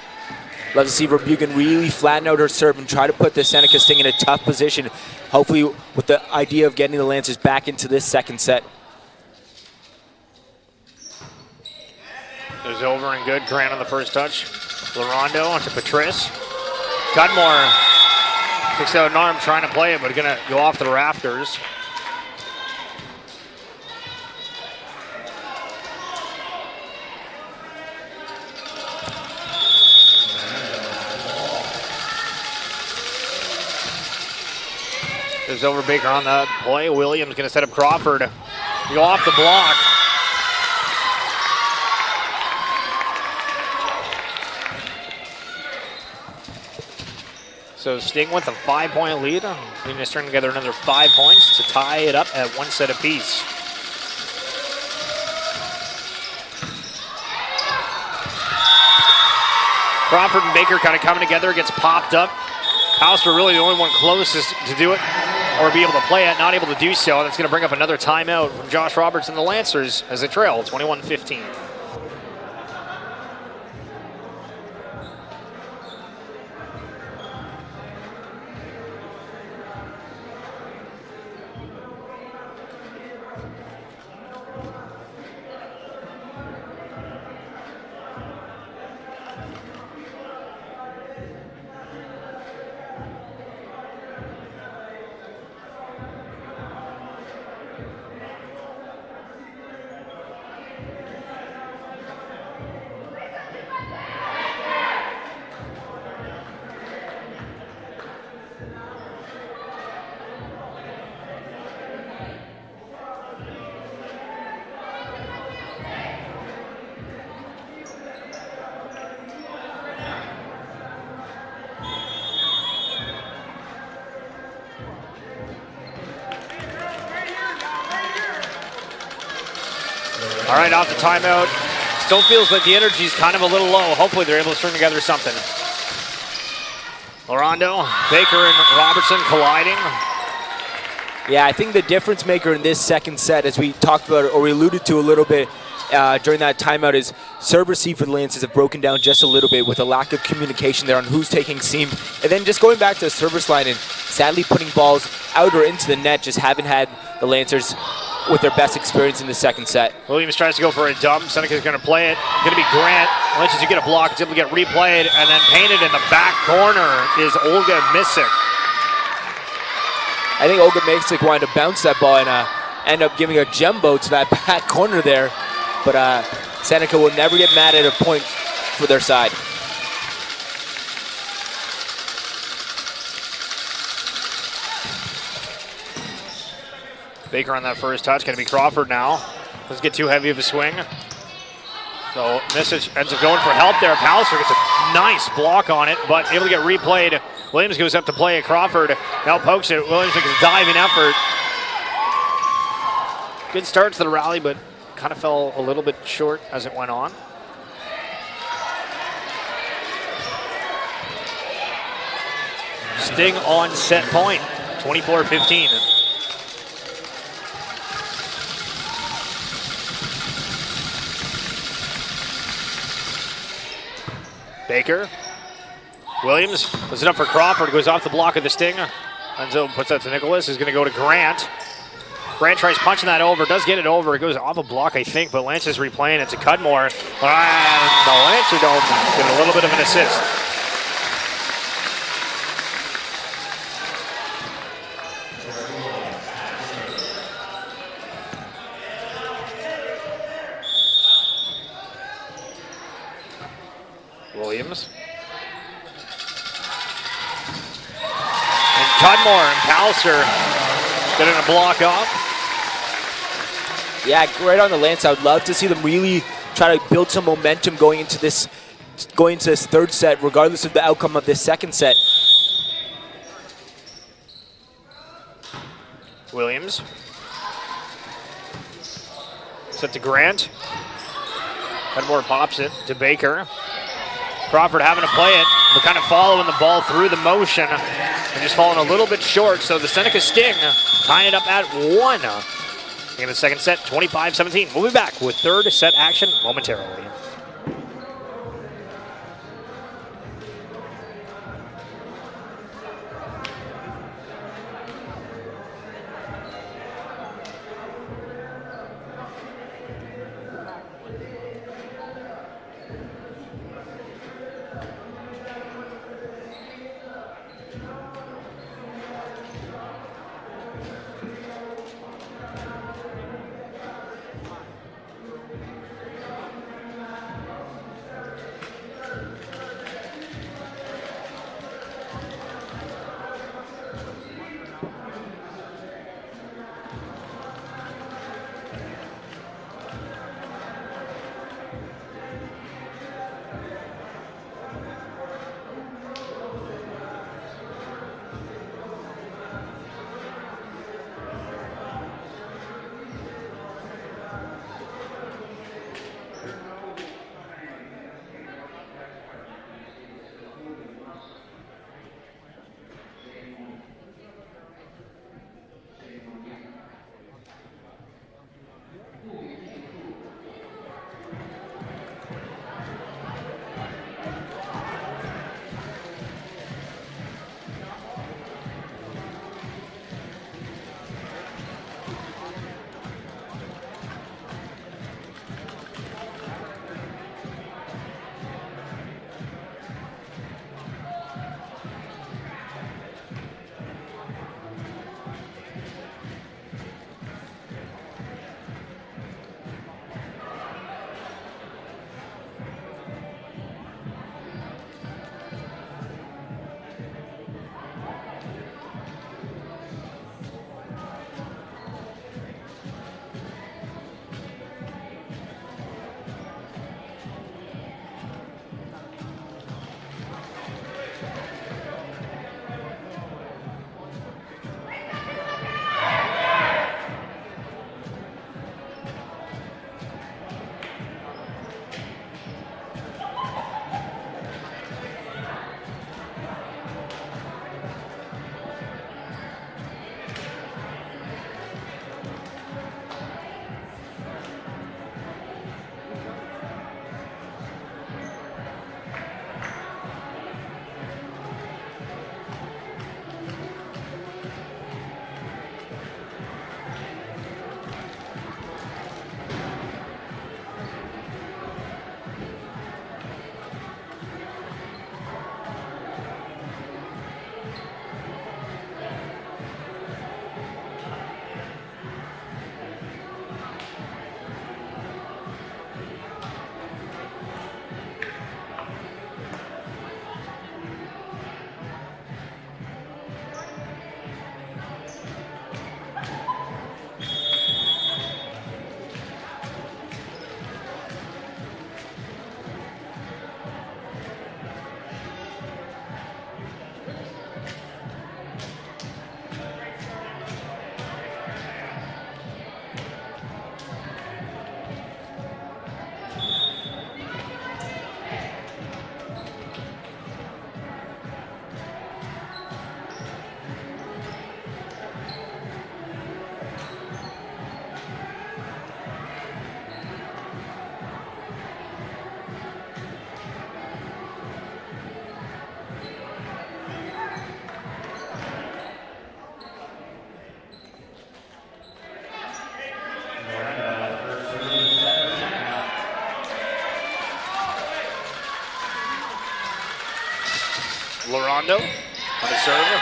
Love to see Rebuken really flatten out her serve and try to put the Seneca Sting in a tough position, hopefully with the idea of getting the Lancers back into this second set.
It was over and good. Grant on the first touch. Larondo onto Patrice. Cudmore sticks out an arm trying to play it, but gonna go off the rafters. There's over Baker on the play. Williams gonna set up Crawford. Go off the block. So Sting with a 5-point lead. They just string together another 5 points to tie it up at 1 set apiece. Crawford and Baker kind of coming together, gets popped up. Pallister really the only one closest to do it or be able to play it, not able to do so. That's going to bring up another timeout from Josh Roberts and the Lancers as they trail 21-15. All right, off the timeout. Still feels like the energy is kind of a little low. Hopefully they're able to string together something. Larondo, Baker, and Robertson colliding.
Yeah, I think the difference maker in this second set, as we talked about or we alluded to a little bit during that timeout, is serve receive for the Lancers have broken down just a little bit with a lack of communication there on who's taking seam. And then just going back to the service line and sadly putting balls out or into the net, just haven't had the Lancers with their best experience in the second set.
Williams tries to go for a dump. Seneca's going to play it. Going to be Grant. Lynch you get a block. It's able to get replayed. And then painted in the back corner is Olga Misick.
I think Olga Misick wanted to bounce that ball and end up giving a jumbo to that back corner there. But Seneca will never get mad at a point for their side.
Baker on that first touch. Going to be Crawford now. Doesn't get too heavy of a swing. So Misick ends up going for help there. Pallister gets a nice block on it, but able to get replayed. Williams goes up to play it. Crawford now pokes it. Williams makes a diving effort. Good start to the rally, but kind of fell a little bit short as it went on. Sting on set point, 24-15. Baker. Williams puts it up for Crawford, goes off the block of the Sting. Enzo puts that to Nicholas, is going to go to Grant. Grant tries punching that over, does get it over. It goes off a block, I think, but Lance is replaying it to Cudmore. And the Lancer Dome give it a little bit of an assist. Williams. And Cudmore and Pallister getting a block off.
Yeah, right on the Lance. I would love to see them really try to build some momentum going into this third set, regardless of the outcome of this second set.
Williams. Set to Grant. Cudmore pops it to Baker. Crawford having to play it. We're kind of following the ball through the motion. And just falling a little bit short. So the Seneca Sting tying it up at 1. In the second set, 25-17. We'll be back with third set action momentarily. Lorondo on the serve.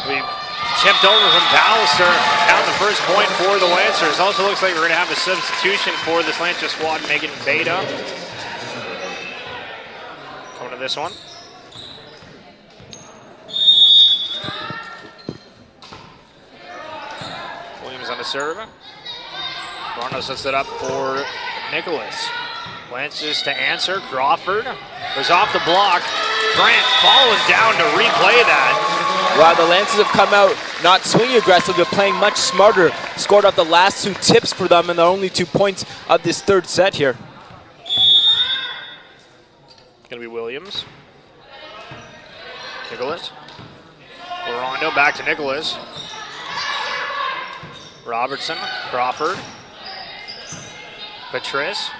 We tipped over from Pallister. Count the first point for the Lancers. Also looks like we're going to have a substitution for this Lancer squad. Megan Beta coming to this one. Williams on the serve. Lorondo sets it up for Nicholas. Lancers to answer. Crawford was off the block. Grant falling down to replay that.
Wow, the Lancers have come out not swinging aggressively, but playing much smarter. Scored up the last 2 tips for them, and the only 2 points of this third set here.
25-17 Seneca Going to be Williams. Nicholas. Rondo back to Nicholas. Robertson, Crawford. Patrice.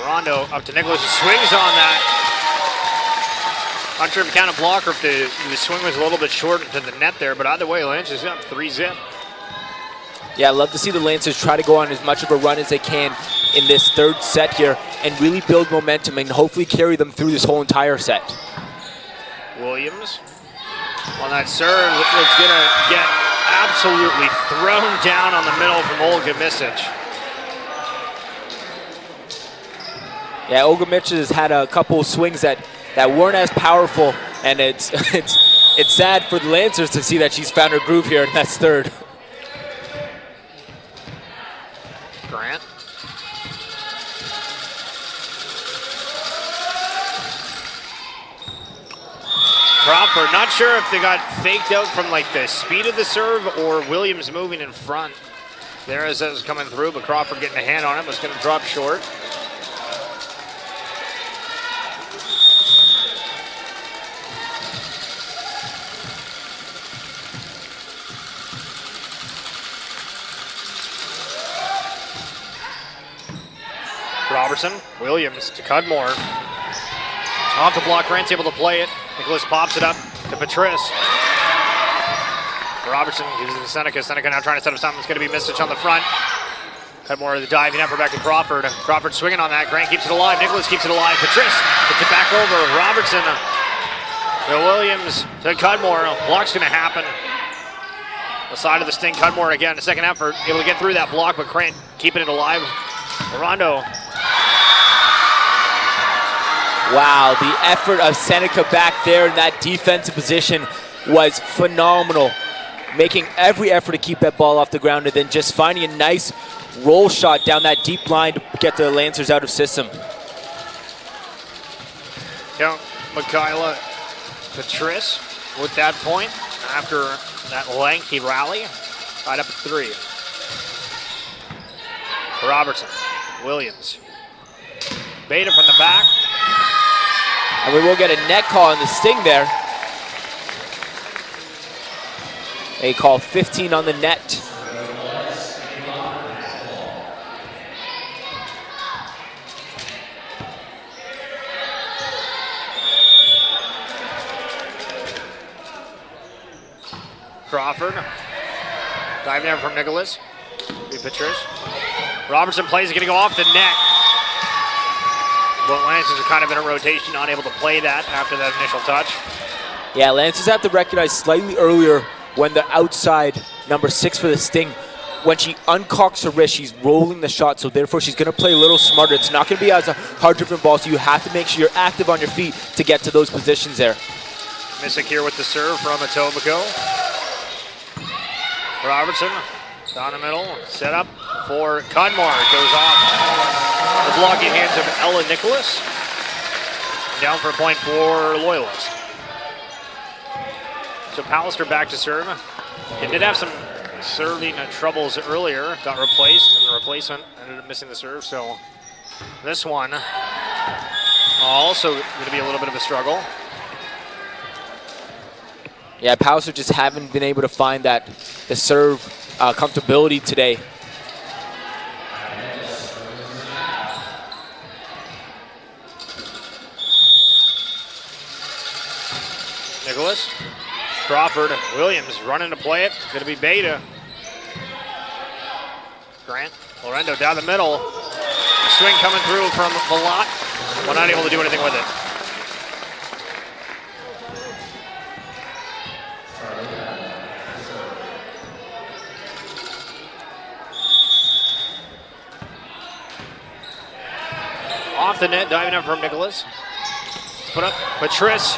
Rondo up to Nicholas. He swings on that. Not sure if he kind of blocked or if the swing was a little bit short into the net there, but either way, Lance is up 3-zip.
Yeah, I love to see the Lancers try to go on as much of a run as they can in this third set here and really build momentum and hopefully carry them through this whole entire set.
Williams on that serve. It's going to get absolutely thrown down on the middle from Olga Misic.
Yeah, Olga Misic has had a couple of swings that weren't as powerful, and it's sad for the Lancers to see that she's found her groove here, and that's third.
Grant. Crawford, not sure if they got faked out from like the speed of the serve or Williams moving in front. There as that was coming through, but Crawford getting a hand on it was going to drop short. Robertson, Williams to Cudmore. Off the block, Grant's able to play it. Nicholas pops it up to Patrice. Robertson gives it to Seneca. Seneca now trying to set up something. It's going to be Misic on the front. Cudmore the diving effort back to Crawford. Crawford swinging on that. Grant keeps it alive. Nicholas keeps it alive. Patrice puts it back over. Robertson to Williams to Cudmore. Block's going to happen. The side of the Sting. Cudmore again, the second effort. Able to get through that block, but Grant keeping it alive. Rondo.
Wow, the effort of Seneca back there in that defensive position was phenomenal. Making every effort to keep that ball off the ground and then just finding a nice roll shot down that deep line to get the Lancers out of system.
Count Michaela Patrice with that point after that lengthy rally. Tied up at 3. Robertson, Williams. Beta from the back.
And we will get a net call on the Sting there. They call 15 on the net.
Crawford. Diving in from Nicholas. Patrice. Robertson plays, going to go off the net. But Lancers are kind of in a rotation, not able to play that after that initial touch.
Yeah, Lancers have to recognize slightly earlier when the outside number 6 for the Sting, when she uncocks her wrist, she's rolling the shot, so therefore she's going to play a little smarter. It's not going to be as a hard-driven ball, so you have to make sure you're active on your feet to get to those positions there.
Misic here with the serve from Etobicoke. Robertson down the middle, set up for Cudmore. It goes off the blocking hands of Ella Nicholas. Down for a point for Loyalist. So Pallister back to serve. He did have some serving troubles earlier, got replaced, and the replacement ended up missing the serve. So this one also going to be a little bit of a struggle.
Yeah, Pallister just haven't been able to find the serve comfortability today.
Nicholas, Crawford, Williams running to play it. It's going to be Beta. Grant, Lorenzo down the middle. The swing coming through from Malott. We're not able to do anything with it. Off the net, diving up from Nicholas. Put up Patrice.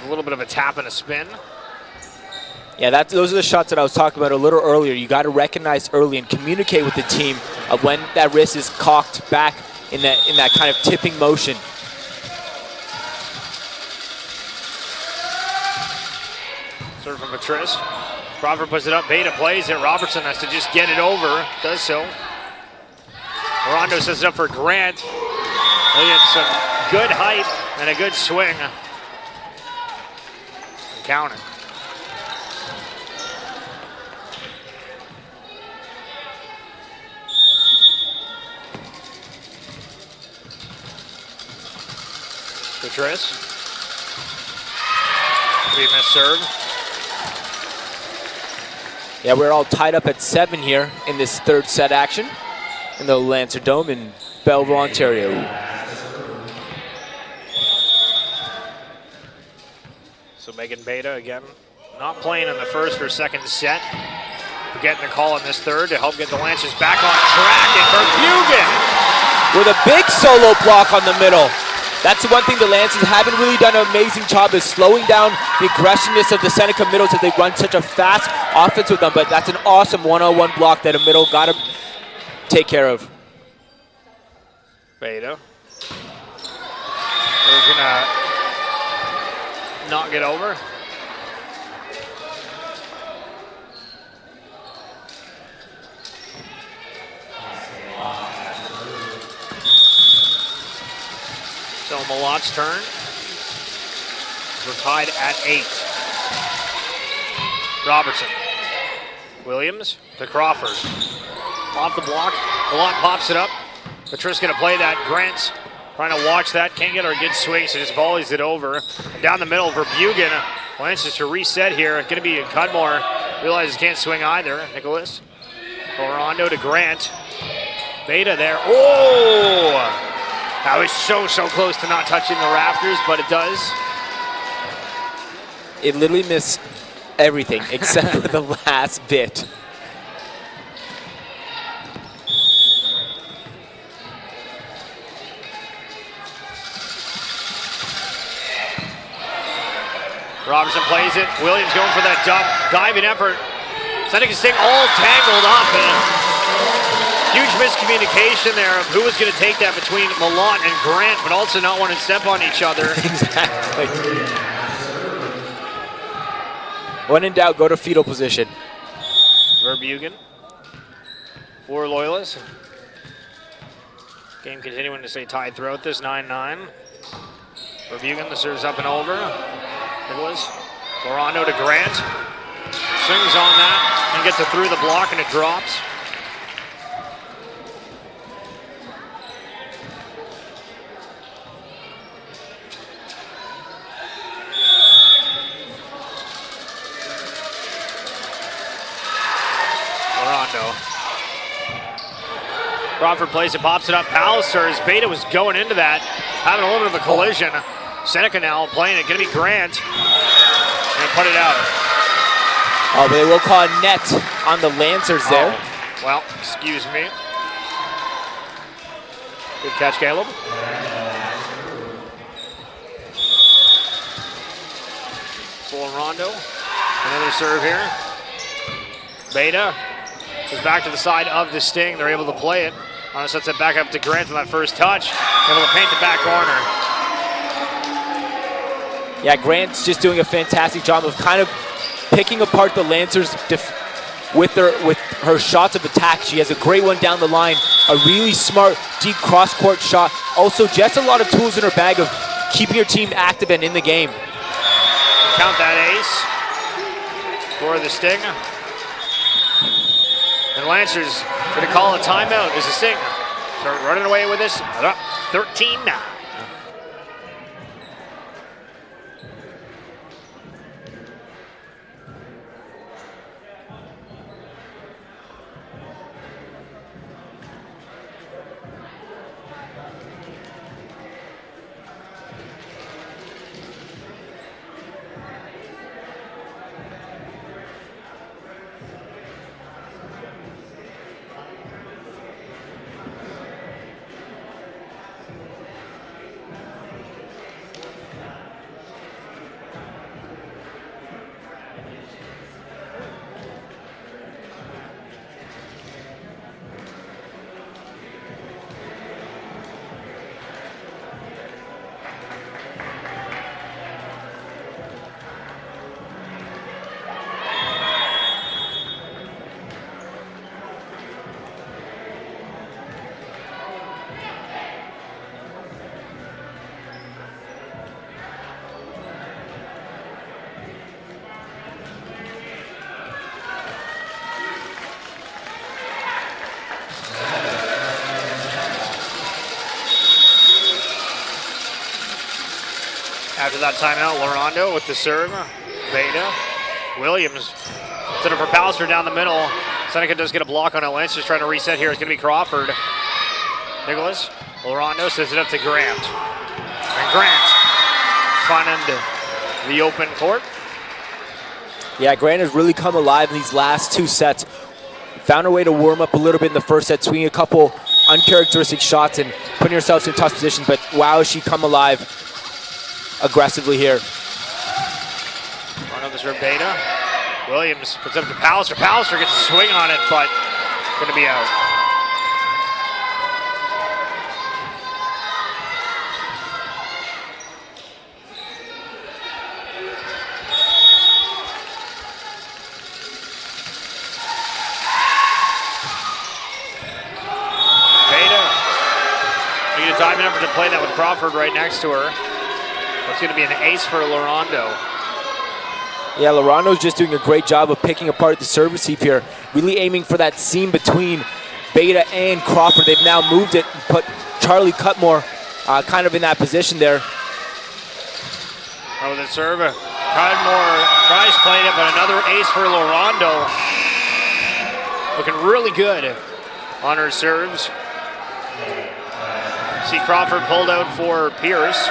A little bit of a tap and a spin.
Yeah, those are the shots that I was talking about a little earlier. You got to recognize early and communicate with the team of when that wrist is cocked back in that kind of tipping motion.
Serve from Patrice. Crawford puts it up. Beta plays it. Robertson has to just get it over. Does so. Rondo sets it up for Grant. Look at some good height and a good swing. Counter. Patris. We missed serve.
Yeah, we're all tied up at 7 here in this third set action in the Lancer Dome in Belleville, Ontario.
So Megan Beta again, not playing in the first or second set. We're getting a call in this third to help get the Lancers back on track. And Verbugen
with a big solo block on the middle. That's the one thing the Lancers haven't really done an amazing job is slowing down the aggressiveness of the Seneca middles as they run such a fast offense with them. But that's an awesome one-on-one block that a middle got to take care of.
Beta. They're gonna not get over. So Malot's turn. We're tied at 8. Robertson. Williams to Crawford. Off the block. Malot pops it up. Patris gonna play that. Grant's trying to watch that. Can't get her a good swing, so just volleys it over. And down the middle, Verbugen. Lancers to reset here. Gonna be Cudmore. Realizes can't swing either. Nicholas. Orondo to Grant. Beta there. Oh! That was so close to not touching the rafters, but it does.
It literally missed everything except for the last bit.
Robertson plays it. Williams going for that diving effort. Seneca Sting all tangled up. Huge miscommunication there of who was going to take that between Malott and Grant, but also not wanting to step on each other.
Exactly. When in doubt, go to fetal position.
Verbugen for Loyalist. Game continuing to stay tied throughout this 9-9. Verbugen, the serve's up and over. Nicholas, Orondo to Grant. Swings on that and gets it through the block and it drops. Crawford plays it, pops it up. Palliser's Beta was going into that, having a little bit of a collision. Seneca now playing it, gonna be Grant. And put it out.
Oh, but they will call a net on the Lancers there.
Well, excuse me. Good catch, Caleb. Full Rondo. Another serve here. Beta is back to the side of the Sting. They're able to play it. Sets it back up to Grant on that first touch. Able to paint the back corner.
Yeah, Grant's just doing a fantastic job of kind of picking apart the Lancers with her shots of attack. She has a great one down the line. A really smart, deep cross-court shot. Also, just a lot of tools in her bag of keeping her team active and in the game.
Count that ace for the Sting. And Lancers going to call a timeout as the Sting start running away with this. 13-9. after that timeout, Lorondo with the serve. Beta. Williams. Set up for Pallister down the middle. Seneca does get a block on it. Lance just trying to reset here. It's going to be Crawford. Nicholas. Lorondo sends it up to Grant. And Grant. Front end the open court.
Yeah, Grant has really come alive in these last 2 sets. Found her way to warm up a little bit in the first set, swinging a couple uncharacteristic shots and putting herself in tough positions. But wow, she come alive aggressively here.
Run over serve Beta. Williams puts up to Pallister. Pallister gets a swing on it, but going to be out. Time effort to play that with Crawford right next to her. It's going to be an ace for Lorondo.
Yeah, Lorondo's just doing a great job of picking apart the serve receive here, really aiming for that seam between Beta and Crawford. They've now moved it and put Charlie Cutmore kind of in that position there.
Oh, the serve. Cutmore tries playing it, but another ace for Lorondo. Looking really good on her serves. See Crawford pulled out for Pierce.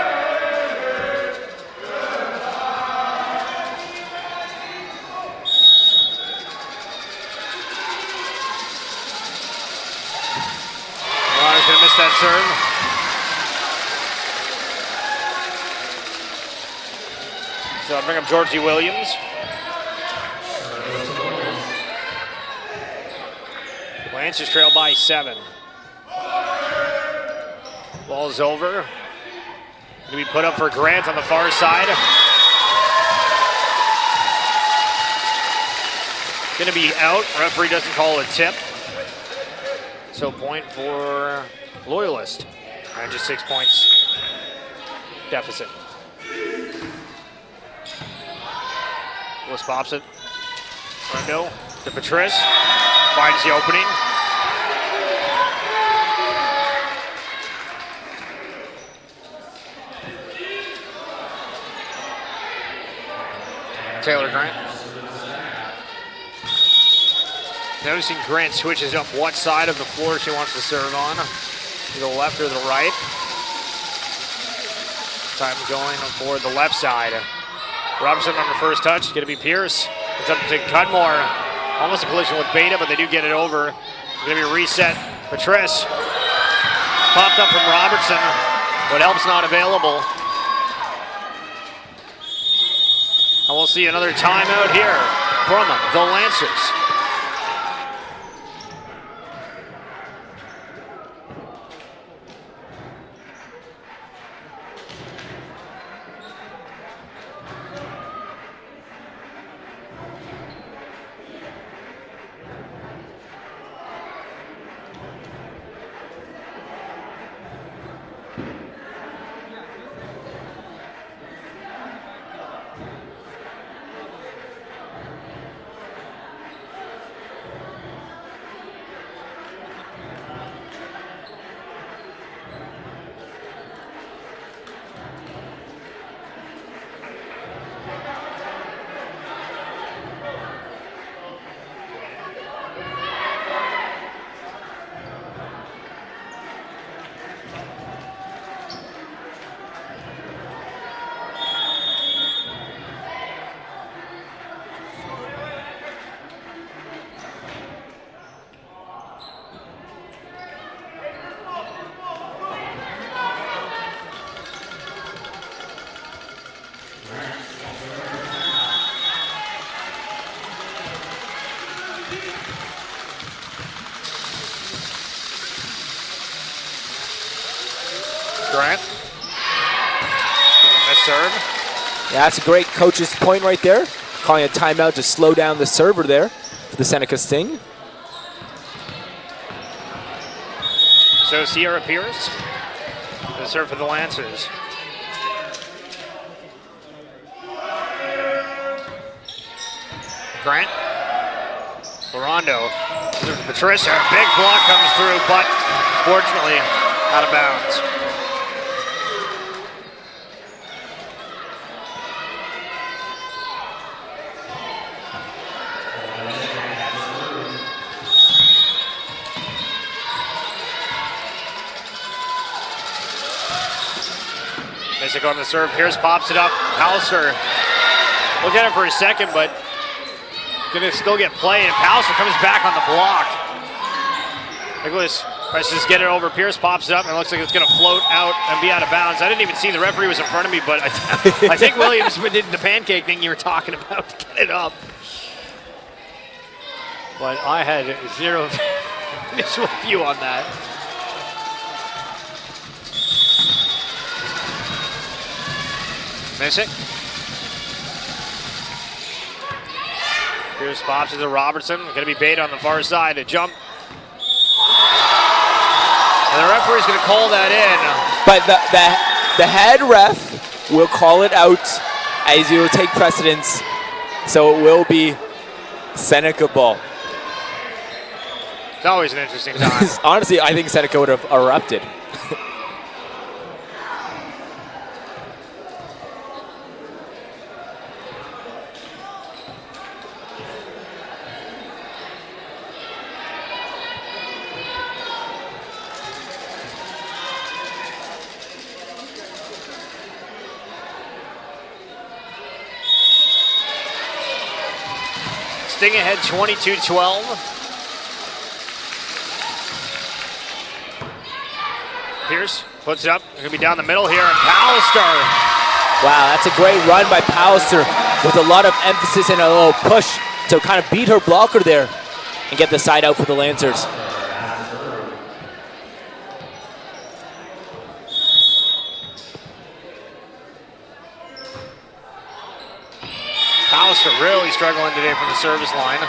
Ron's going to miss that serve. So I'll bring up Georgie Williams. Lancers trail by 7. Ball's over. Going to be put up for Grant on the far side. Going to be out. Referee doesn't call a tip. So point for Loyalist. And just 6 points deficit. Willis pops it. Rondo to Patrice. Finds the opening. Taylor Grant. Noticing Grant switches up what side of the floor she wants to serve on. To the left or the right. Time going for the left side. Robinson on the first touch. Going to be Pierce. It's up to Cudmore. Almost a collision with Beta, but they do get it over. Going to be reset. Patrice. Popped up from Robertson, but help's not available. And we'll see another timeout here from the Lancers. Grant. Miss serve.
Yeah, that's a great coach's point right there. Calling a timeout to slow down the server there for the Seneca Sting.
So Sierra Pierce, the serve for the Lancers. Grant. Lorondo. Patricia, big block comes through, but fortunately out of bounds. Basic on the serve. Pierce pops it up. Pallister looked at it for a second, but gonna still get play. And Pallister comes back on the block. Nicholas tries to just get it over. Pierce pops it up, and it looks like it's gonna float out and be out of bounds. I didn't even see the referee was in front of me, but I think Williams did the pancake thing you were talking about to get it up. But I had zero visual view on that. Miss it. Pierce pops it to Robertson. Going to be bait on the far side. A jump. And the referee's going to call that in.
But the head ref will call it out as he will take precedence. So it will be Seneca ball.
It's always an interesting time.
Honestly, I think Seneca would have erupted.
Sting ahead 22-12. Pierce puts it up. It's going to be down the middle here. And Pallister.
Wow, that's a great run by Pallister with a lot of emphasis and a little push to kind of beat her blocker there and get the side out for the Lancers.
Pallister really struggling today from the service line.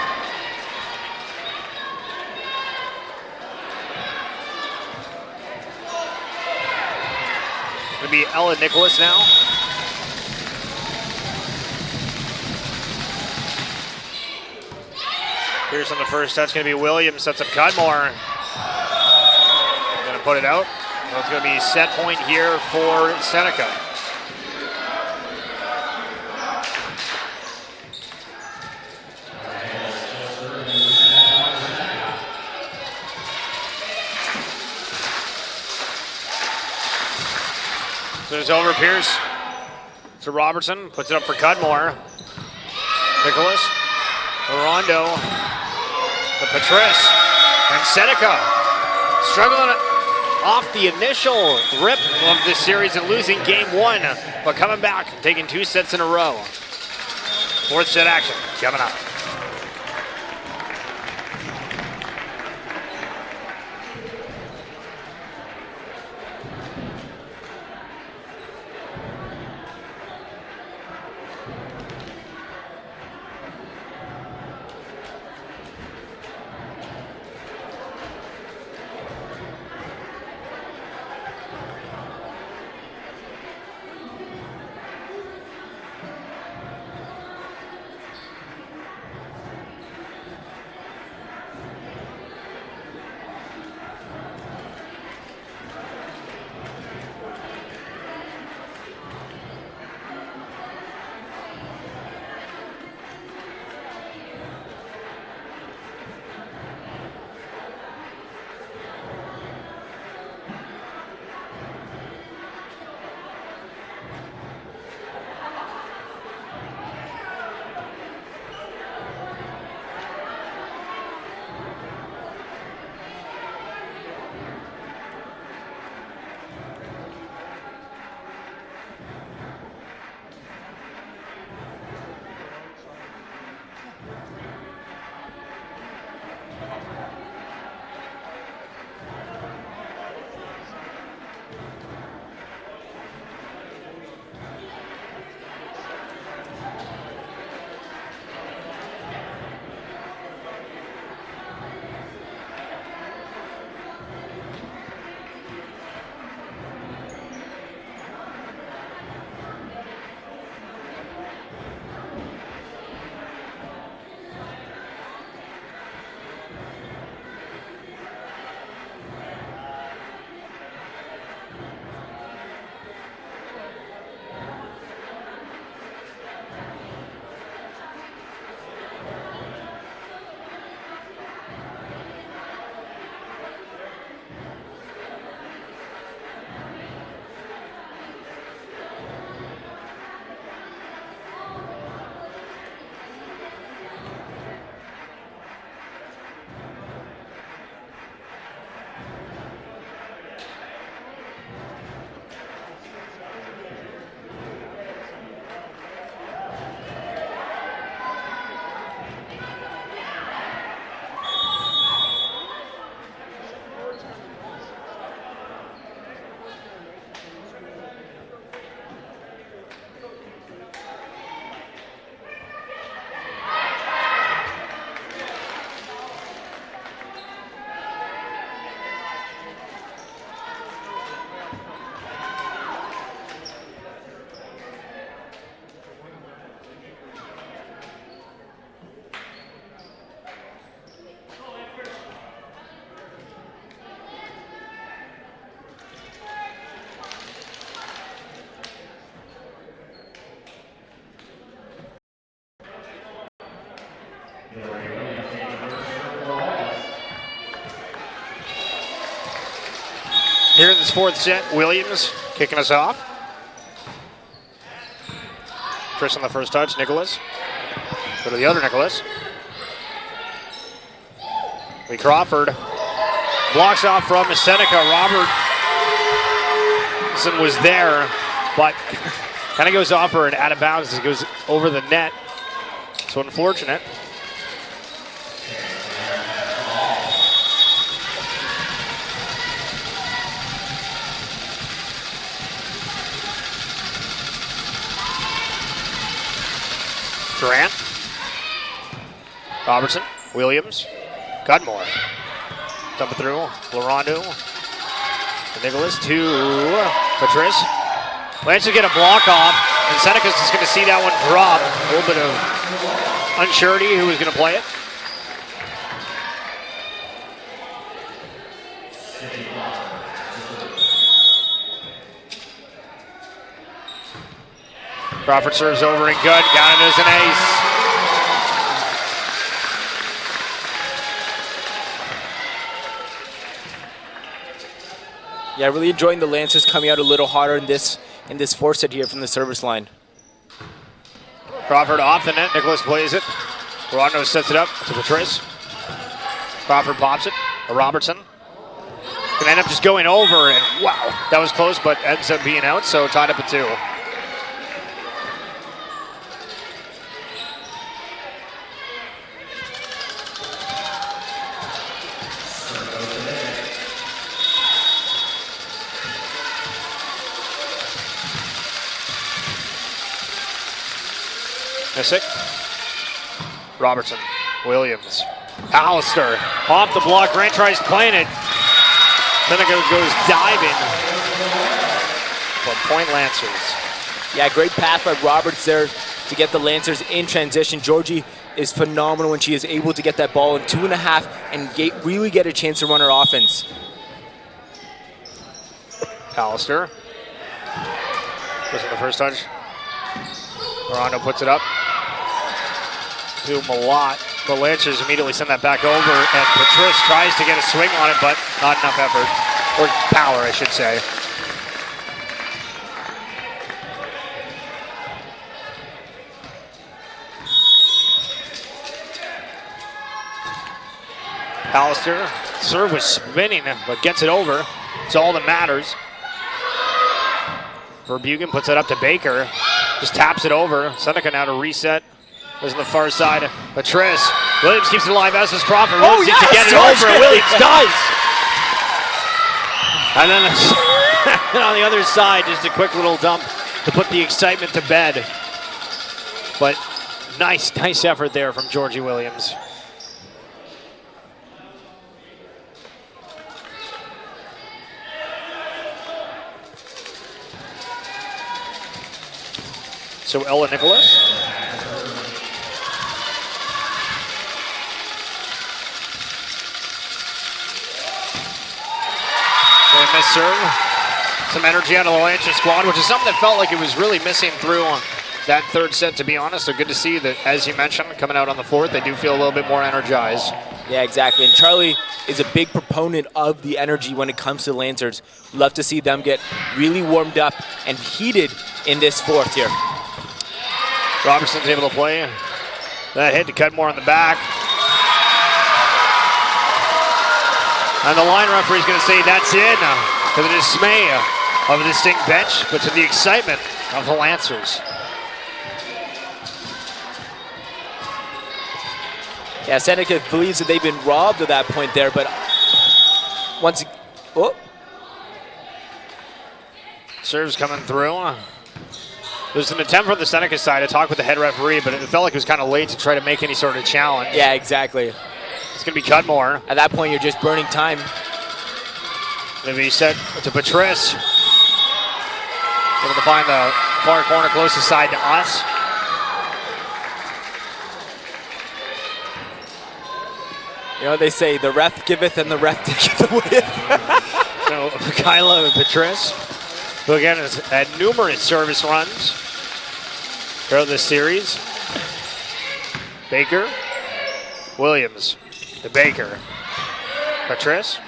Going to be Ella Nicholas now. Here's on the first touch, going to be Williams. Sets up Cudmore. Going to put it out. So it's going to be set point here for Seneca. So it's over. Pierce to Robertson. Puts it up for Cudmore. Nicholas. Rondo. The Patrice. And Seneca struggling off the initial rip of this series and losing game one, but coming back, taking 2 sets in a row. Fourth set action coming up. here in this fourth set. Williams kicking us off. Chris on the first touch. Nicholas. Go to the other Nicholas. Lee Crawford blocks off from Seneca. Robertson was there, but kind of goes off her and out of bounds as it goes over the net. So unfortunate. Durant. Robertson. Williams. Cudmore. Dump it through. Larondo. Nicholas to Patrice. Lancers get a block off, and Seneca's just going to see that one drop. A little bit of unsurety who was going to play it. Crawford serves over and good. Got it as an ace.
Yeah, really enjoying the Lancers coming out a little harder in this fourth set here from the service line.
Crawford off the net. Nicholas plays it. Rondo sets it up to Patrice. Crawford pops it. Robertson. Gonna end up just going over, and wow, that was close, but ends up being out, so tied up at 2. Missick. Robertson. Williams. Alistair. Off the block. Grant tries playing it. Seneca goes diving. But point Lancers.
Yeah, great pass by Roberts there to get the Lancers in transition. Georgie is phenomenal when she is able to get that ball in 2.5 and really get a chance to run her offense.
Alistair. Goes in the first touch. Rondo puts it up. To Malott. The Lancers immediately send that back over, and Patrice tries to get a swing on it, but not enough effort. Or power, I should say. Alistair, serve was spinning, but gets it over. It's all that matters. Verbugen puts it up to Baker. Just taps it over. Seneca now to reset. Goes on the far side. Patrice. Williams keeps it alive as does Crawford. Williams needs to get it over. Williams does. And then on the other side, just a quick little dump to put the excitement to bed. But nice effort there from Georgie Williams. So Ella Nicholas. They miss serve. Some energy out of the Lancers squad, which is something that felt like it was really missing through that third set, to be honest. So good to see that, as you mentioned, coming out on the fourth, they do feel a little bit more energized.
Yeah, exactly. And Charlie is a big proponent of the energy when it comes to the Lancers. Love to see them get really warmed up and heated in this fourth here.
Robertson's able to play. That hit to Cudmore on the back. And the line referee is going to say that's in, to the dismay of the distinct bench, but to the excitement of the Lancers.
Yeah, Seneca believes that they've been robbed at that point there, but once... Oh.
Serves coming through. There's an attempt from the Seneca side to talk with the head referee, but it felt like it was kind of late to try to make any sort of challenge.
Yeah, exactly.
It's going to be Cudmore.
At that point, you're just burning time.
Going to be set to Patrice. Able to find the far corner closest side to us.
You know, they say the ref giveth and the ref taketh away.
So, Kyla and Patrice, who again has had numerous service runs throughout this series. Baker, Williams, to Baker. Patrice.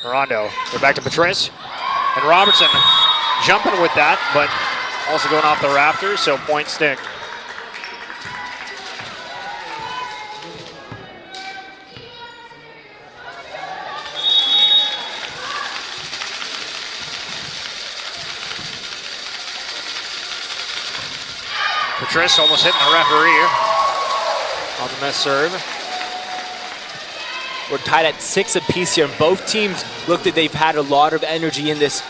Rondo, they're back to Patrice. And Robertson jumping with that, but also going off the rafters, so point Sting. Patrice almost hitting the referee on the missed serve.
We're tied at 6 apiece here, and both teams look that they've had a lot of energy in this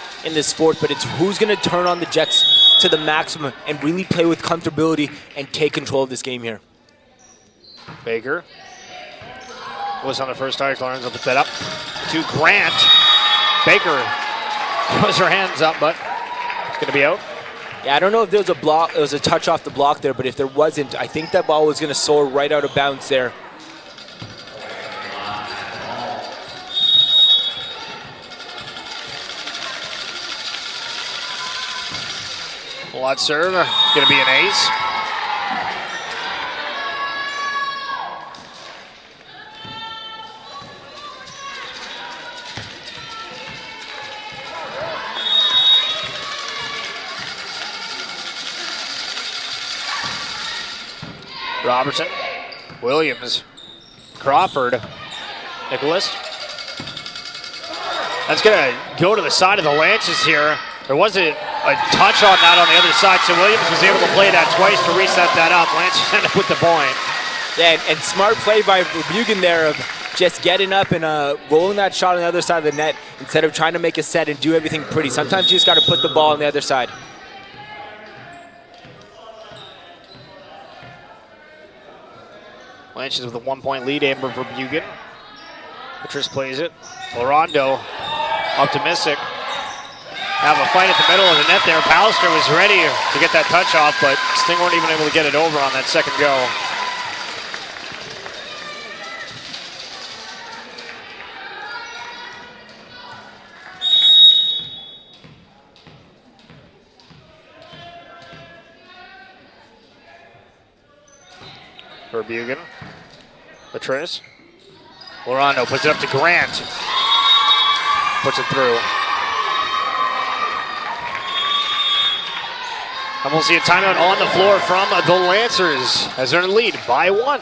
fourth, but it's who's going to turn on the Jets to the maximum and really play with comfortability and take control of this game here.
Baker was on the first touch, Lawrence will put that up to Grant. Baker throws her hands up, but it's going to be out.
Yeah, I don't know if there was a block, it was a touch off the block there, but if there wasn't, I think that ball was going to soar right out of bounds there.
Lot serve, going to be an ace. Robertson, Williams, Crawford, Nicholas. That's going to go to the side of the Lances here. There wasn't a touch on that on the other side, so Williams was able to play that twice to reset that up. Lances ended up with the point.
Yeah, and smart play by Bugan there of just getting up and rolling that shot on the other side of the net instead of trying to make a set and do everything pretty. Sometimes you just got to put the ball on the other side.
Lances with a 1-point lead, Amber for Bugan. Patrice plays it. Rondo, optimistic. Have a fight at the middle of the net there. Pallister was ready to get that touch off, but Sting weren't even able to get it over on that second go. For Bugan. Patrice. Rondo puts it up to Grant. Puts it through. And we'll see a timeout on the floor from the Lancers as they're in the lead by 1.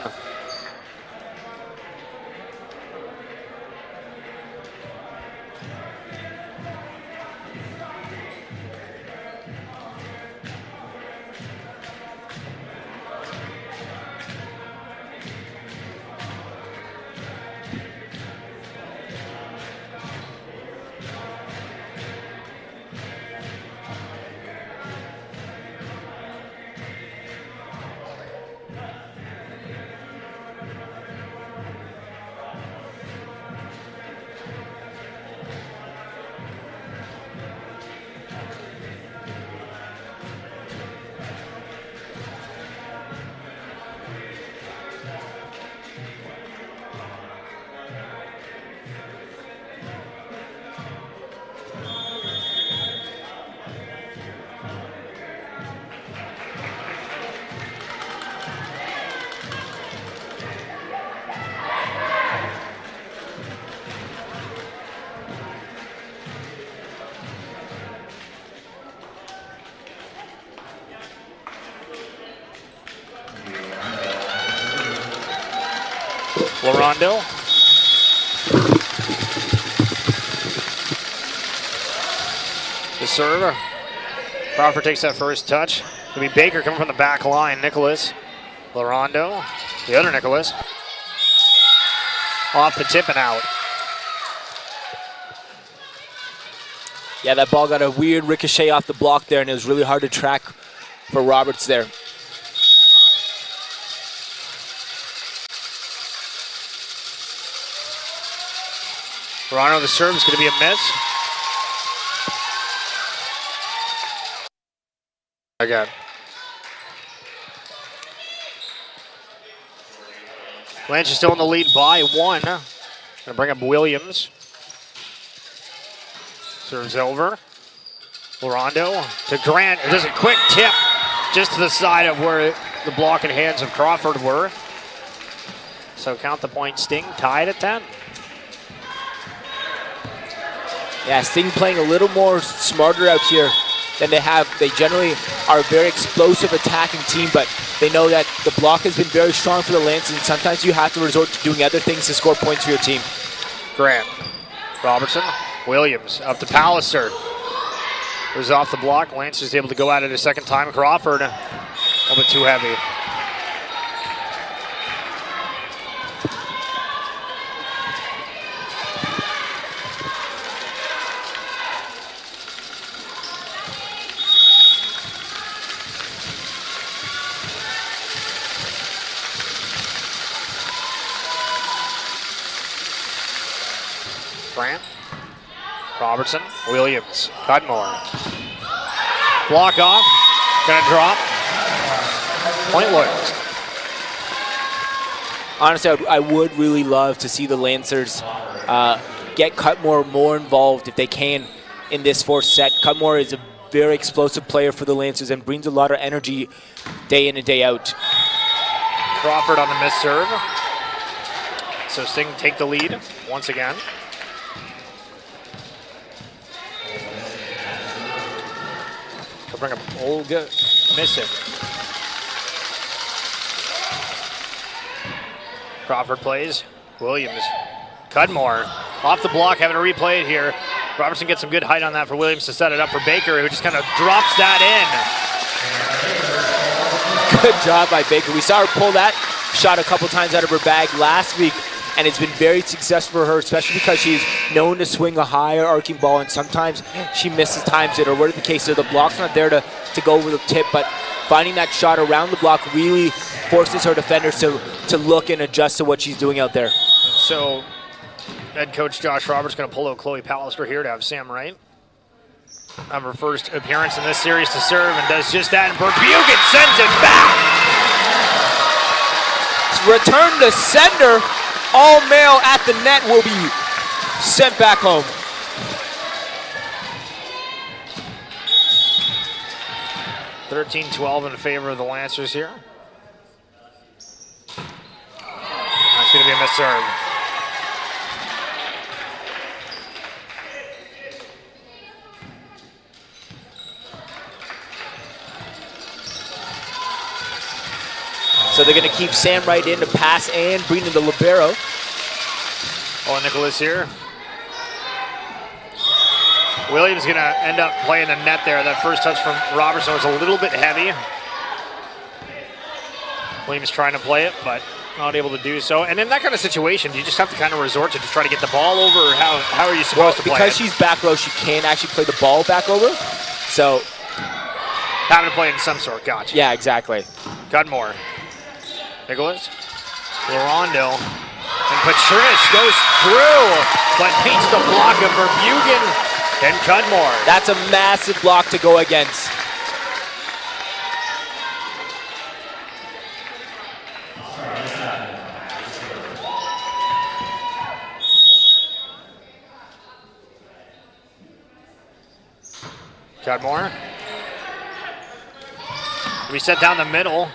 Rondo. The serve. Crawford takes that first touch. It'll be Baker coming from the back line. Nicholas. Rondo. The other Nicholas. Off the tip and out.
Yeah, that ball got a weird ricochet off the block there, and it was really hard to track for Roberts there.
Rondo, the serve is going to be a miss. Again. Lynch is still in the lead by 1. Going to bring up Williams. Serves over. Rondo to Grant. It does a quick tip just to the side of where the blocking hands of Crawford were. So count the point, Sting tied at 10.
Yeah, Sting playing a little more smarter out here than they have. They generally are a very explosive attacking team, but they know that the block has been very strong for the Lancers, and sometimes you have to resort to doing other things to score points for your team.
Grant, Robertson, Williams, up to Palliser. Was off the block. Lancers able to go at it a second time. Crawford, a little bit too heavy. Grant, Robertson, Williams, Cudmore. Block off, gonna drop. Point Loyalist.
Honestly, I would really love to see the Lancers get Cudmore more involved if they can in this fourth set. Cudmore is a very explosive player for the Lancers and brings a lot of energy day in and day out.
Crawford on the miss serve. So Sting take the lead once again. Bring up Olga, miss it. Crawford plays. Williams. Cudmore off the block, having to replay it here. Robertson gets some good height on that for Williams to set it up for Baker, who just kind of drops that in.
Good job by Baker. We saw her pull that shot a couple times out of her bag last week, and it's been very successful for her, especially because she's known to swing a higher arcing ball, and sometimes she misses times it, or whatever the case is. The block's not there to go over the tip, but finding that shot around the block really forces her defenders to look and adjust to what she's doing out there.
So, head coach Josh Roberts going to pull out Chloe Pallister here to have Sam Wright have her first appearance in this series to serve, and does just that, and Berbugen sends it back!
Return to sender. All male at the net will be sent back home.
(13-12) in favor of the Lancers here. That's going to be a missed serve.
So they're going to keep Sam Wright in to pass and bring in the libero.
Oh, Nicholas here. Williams going to end up playing the net there. That first touch from Robertson was a little bit heavy. Williams trying to play it, but not able to do so. And in that kind of situation, you just have to kind of resort to just try to get the ball over. Or how are you supposed to play
because
it?
she's back row, she can't actually play the ball back over. So
having to play it in some sort. Gotcha.
Yeah, exactly.
Cudmore. Nicholas. Larondo. And Patrice goes through, but beats the block of Berbugen and Cudmore.
That's a massive block to go against.
Cudmore. We set down the middle.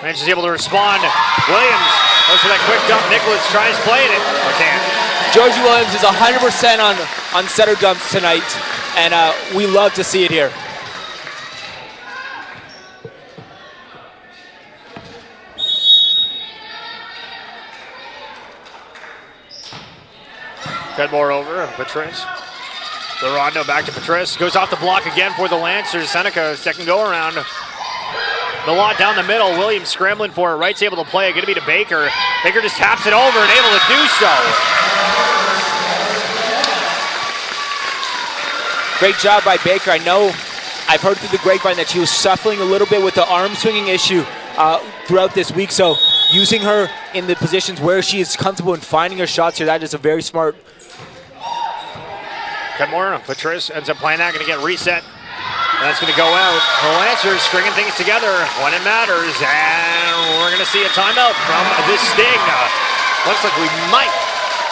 Manches able to respond. Williams goes for that quick dump. Nicholas tries playing it. Or can't.
Georgie Williams is 100% on setter dumps tonight, and we love to see it here.
Cudmore over. Patrice. Larondo back to Patrice. Goes off the block again for the Lancers. Seneca, second go around. The lot down the middle. Williams scrambling for it. Wright's able to play it. Going to be to Baker. Baker just taps it over and able to do so.
Great job by Baker. I know I've heard through the grapevine that she was suffering a little bit with the arm swinging issue throughout this week. So using her in the positions where she is comfortable in finding her shots here, that is a very smart.
Cudmore, Patrice ends up playing that. Going to get reset. That's going to go out. The Lancers stringing things together when it matters, and we're going to see a timeout from this Sting. Looks like we might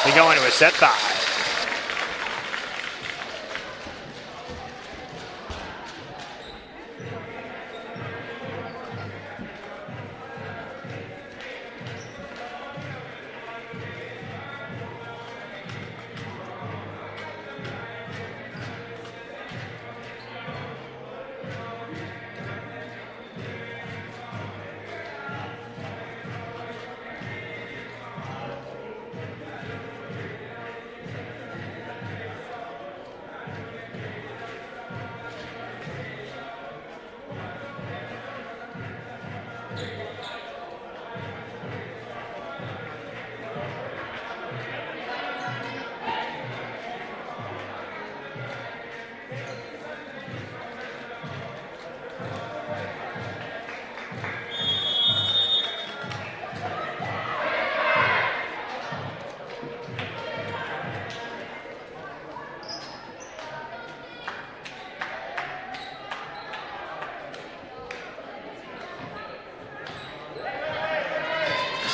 be going to a set 5.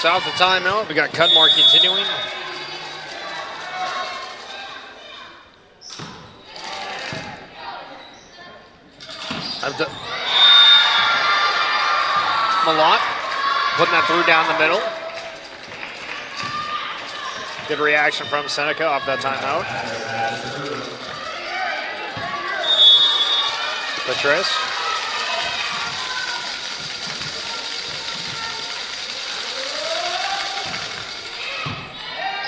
So off the timeout, we got Cudmore continuing. Malott putting that through down the middle. Good reaction from Seneca off that timeout. Patrice.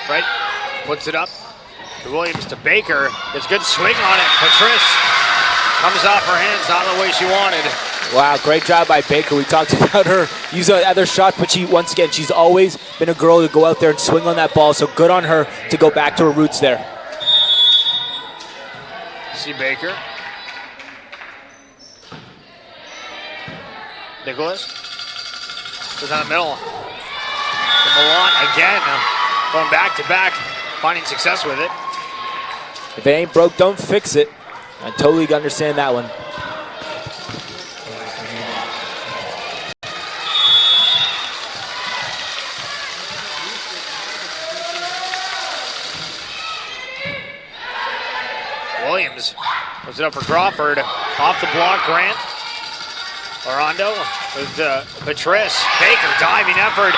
Right, puts it up to Williams to Baker. Gets good swing on it. Patrice comes off her hands, not the way she wanted.
Wow, great job by Baker. We talked about her using other shots, but once again, she's always been a girl to go out there and swing on that ball, so good on her to go back to her roots there.
See Baker. Nicholas. Goes down the middle. To Malott again. Going back to back, finding success with it.
If it ain't broke, don't fix it. I totally understand that one.
Williams puts it up for Crawford. Off the block, Grant. Orondo with Patrice. Baker diving effort.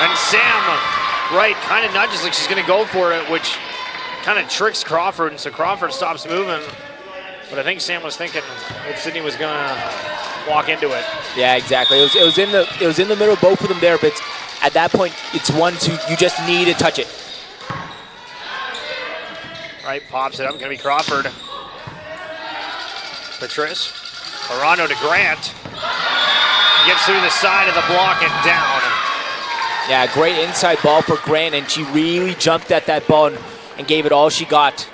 And Sam Wright kind of nudges like she's going to go for it, which kind of tricks Crawford. And so Crawford stops moving. But I think Sam was thinking that Sydney was going to walk into it.
Yeah, exactly. It was in the middle of both of them there, but at that point, it's 1-2. You just need to touch it.
Right, pops it up. Going to be Crawford. Patrice. Orondo to Grant. Gets through the side of the block and down.
Yeah, great inside ball for Grant, and she really jumped at that ball and gave it all she got.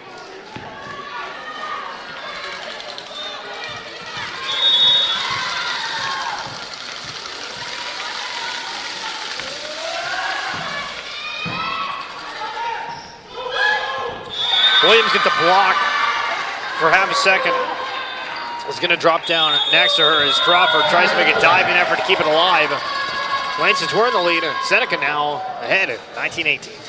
Williams gets the block for half a second. Is going to drop down next to her as Crawford tries to make a diving effort to keep it alive. Langston's were in the lead. Seneca now ahead, 19-18.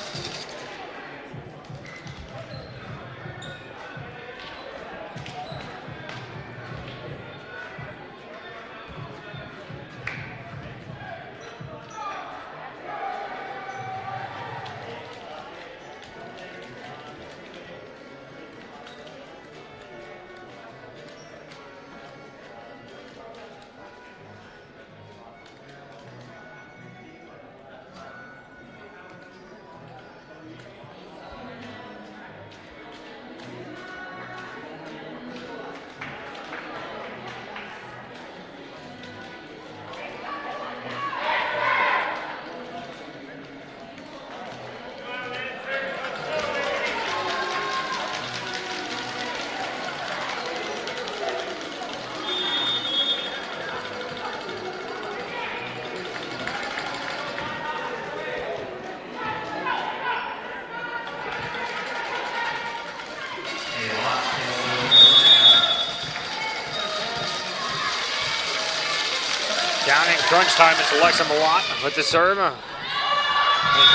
Down in crunch time, it's Alexa Malott with the serve. And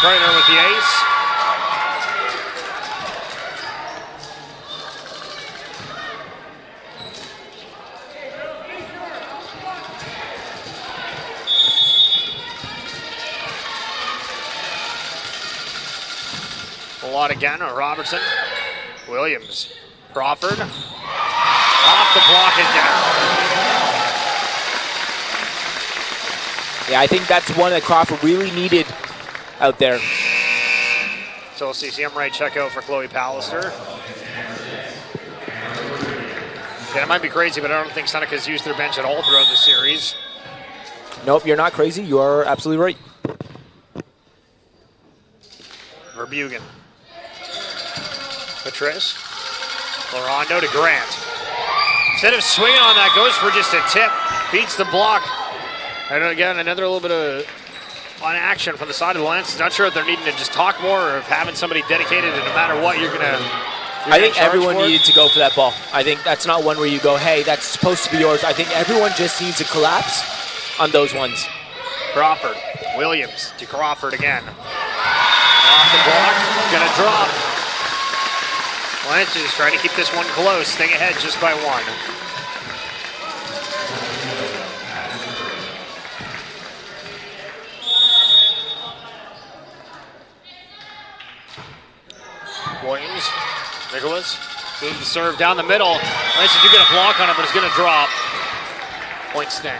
Kreitner with the ace. Malott again, Robertson. Williams. Crawford. Off the block and down.
Yeah, I think that's one that Crawford really needed out there.
So we'll see Sam Wright check out for Chloe Pallister. Yeah, it might be crazy, but I don't think Seneca's used their bench at all throughout the series.
Nope, you're not crazy. You are absolutely right.
Verbugen. Patrice. Orondo to Grant. Instead of swinging on that, goes for just a tip. Beats the block. And again, another little bit of on action from the side of the Lancers. Not sure if they're needing to just talk more or if having somebody dedicated, and no matter what, you're going to.
I think everyone needed to go for that ball. I think that's not one where you go, hey, that's supposed to be yours. I think everyone just needs to collapse on those ones.
Crawford, Williams to Crawford again. Off the block, gonna drop. Lynch is trying to keep this one close, staying ahead just by one. Williams, Nicholas, moves the serve down the middle. Lynch do get a block on it, but it's gonna drop. Point Sting.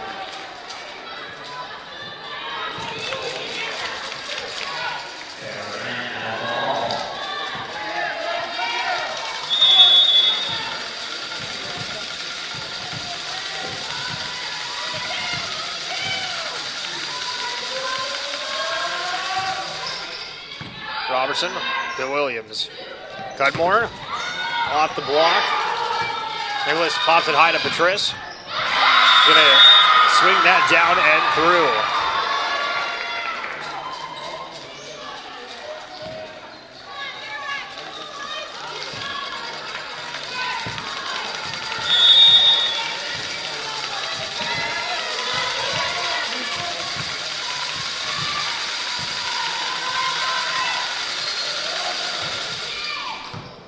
Robertson to Williams. Cudmore off the block. Nicholas pops it high to Patrice. Gonna swing that down and through.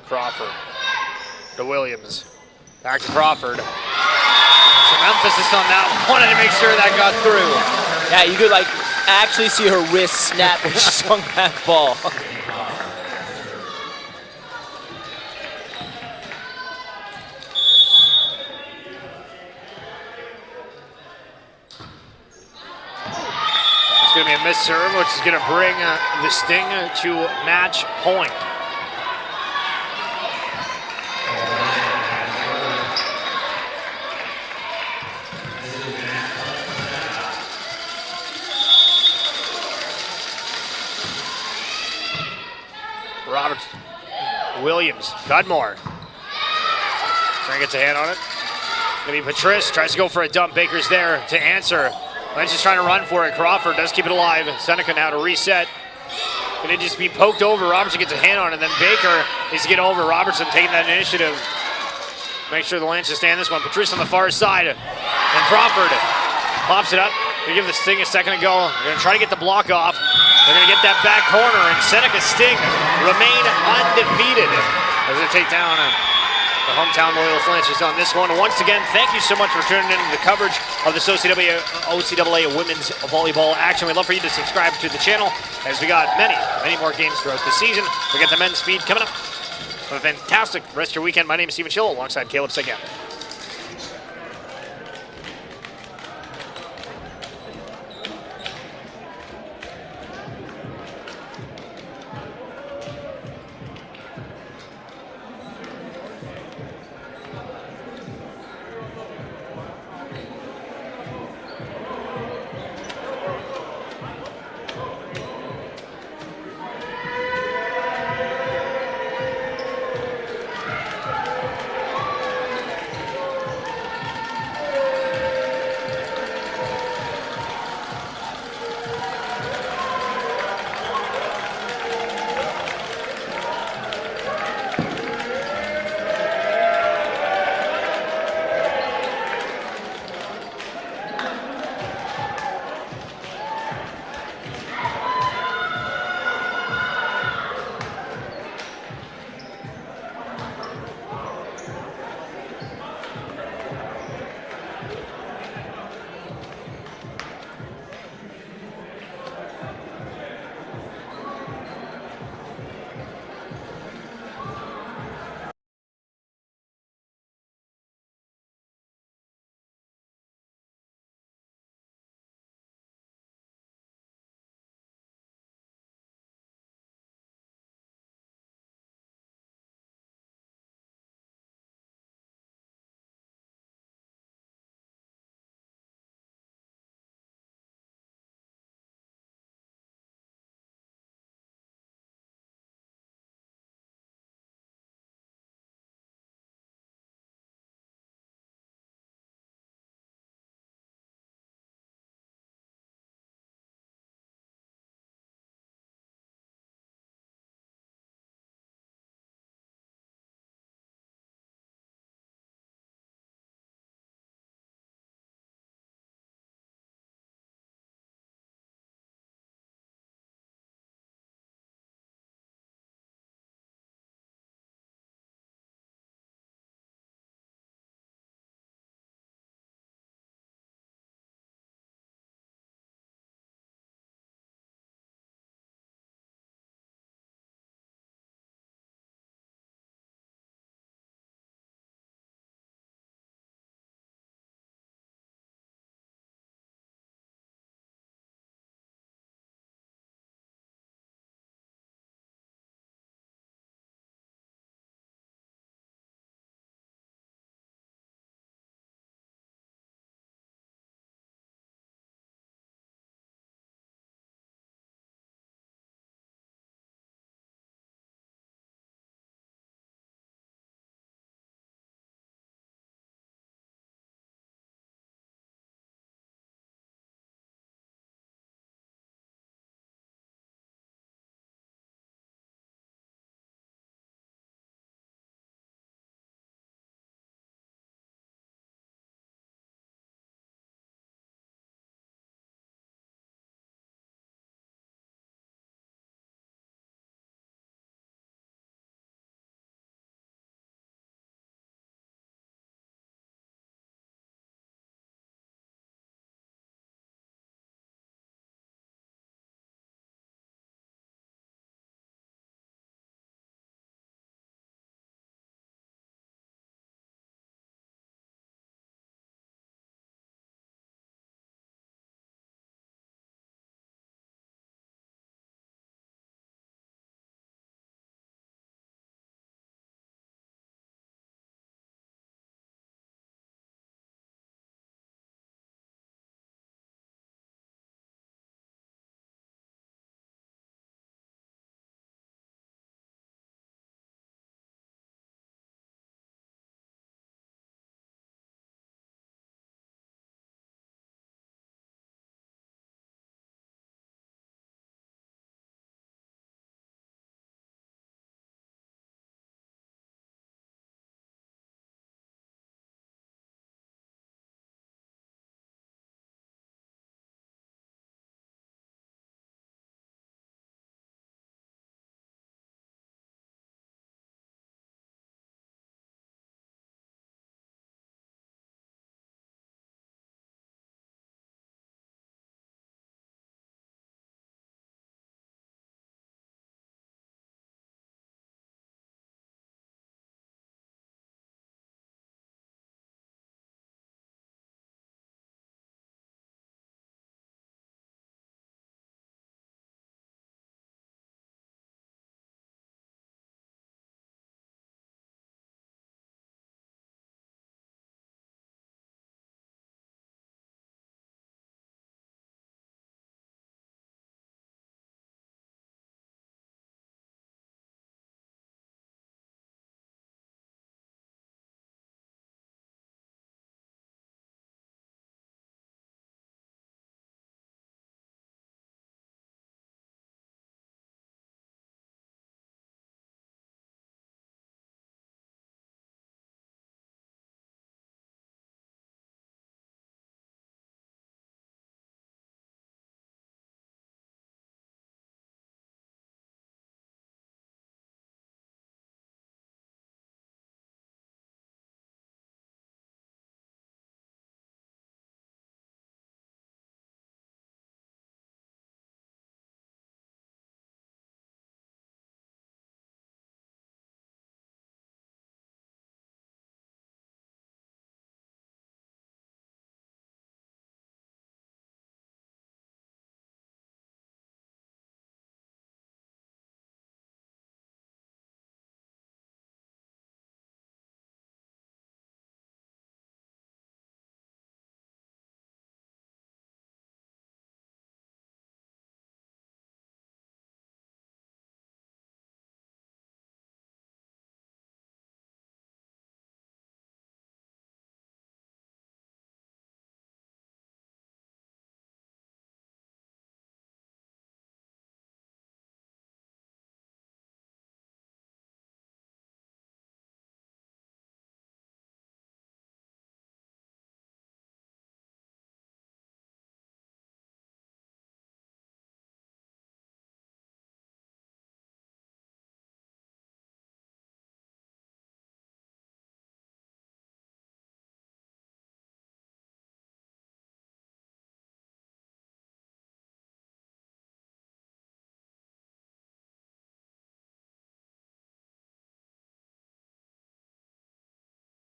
Crawford to Williams. Back to Crawford. Some emphasis on that. Wanted to make sure that got through.
Yeah, you could like actually see her wrist snap when she swung that ball.
It's going to be a missed serve, which is going to bring the Sting to match point. Roberts, Williams, Cudmore. Trying to get a hand on it. Gonna be Patrice, tries to go for a dump. Baker's there to answer. Lynch is trying to run for it. Crawford does keep it alive. Seneca now to reset. Gonna just be poked over. Robertson gets a hand on it, and then Baker needs to get over. Robertson taking that initiative. Make sure the Lynch to stand this one. Patrice on the far side. And Crawford pops it up. Gonna give the Sting a second to go. They're gonna try to get the block off. They're going to get that back corner, and Seneca Sting remain undefeated as they take down the hometown Loyalist Lynchers on this one. Once again, thank you so much for tuning in to the coverage of this OCAA women's volleyball action. We'd love for you to subscribe to the channel as we got many more games throughout the season. We got the men's speed coming up. Have a fantastic rest of your weekend. My name is Stephen Schill alongside Caleb Seguin.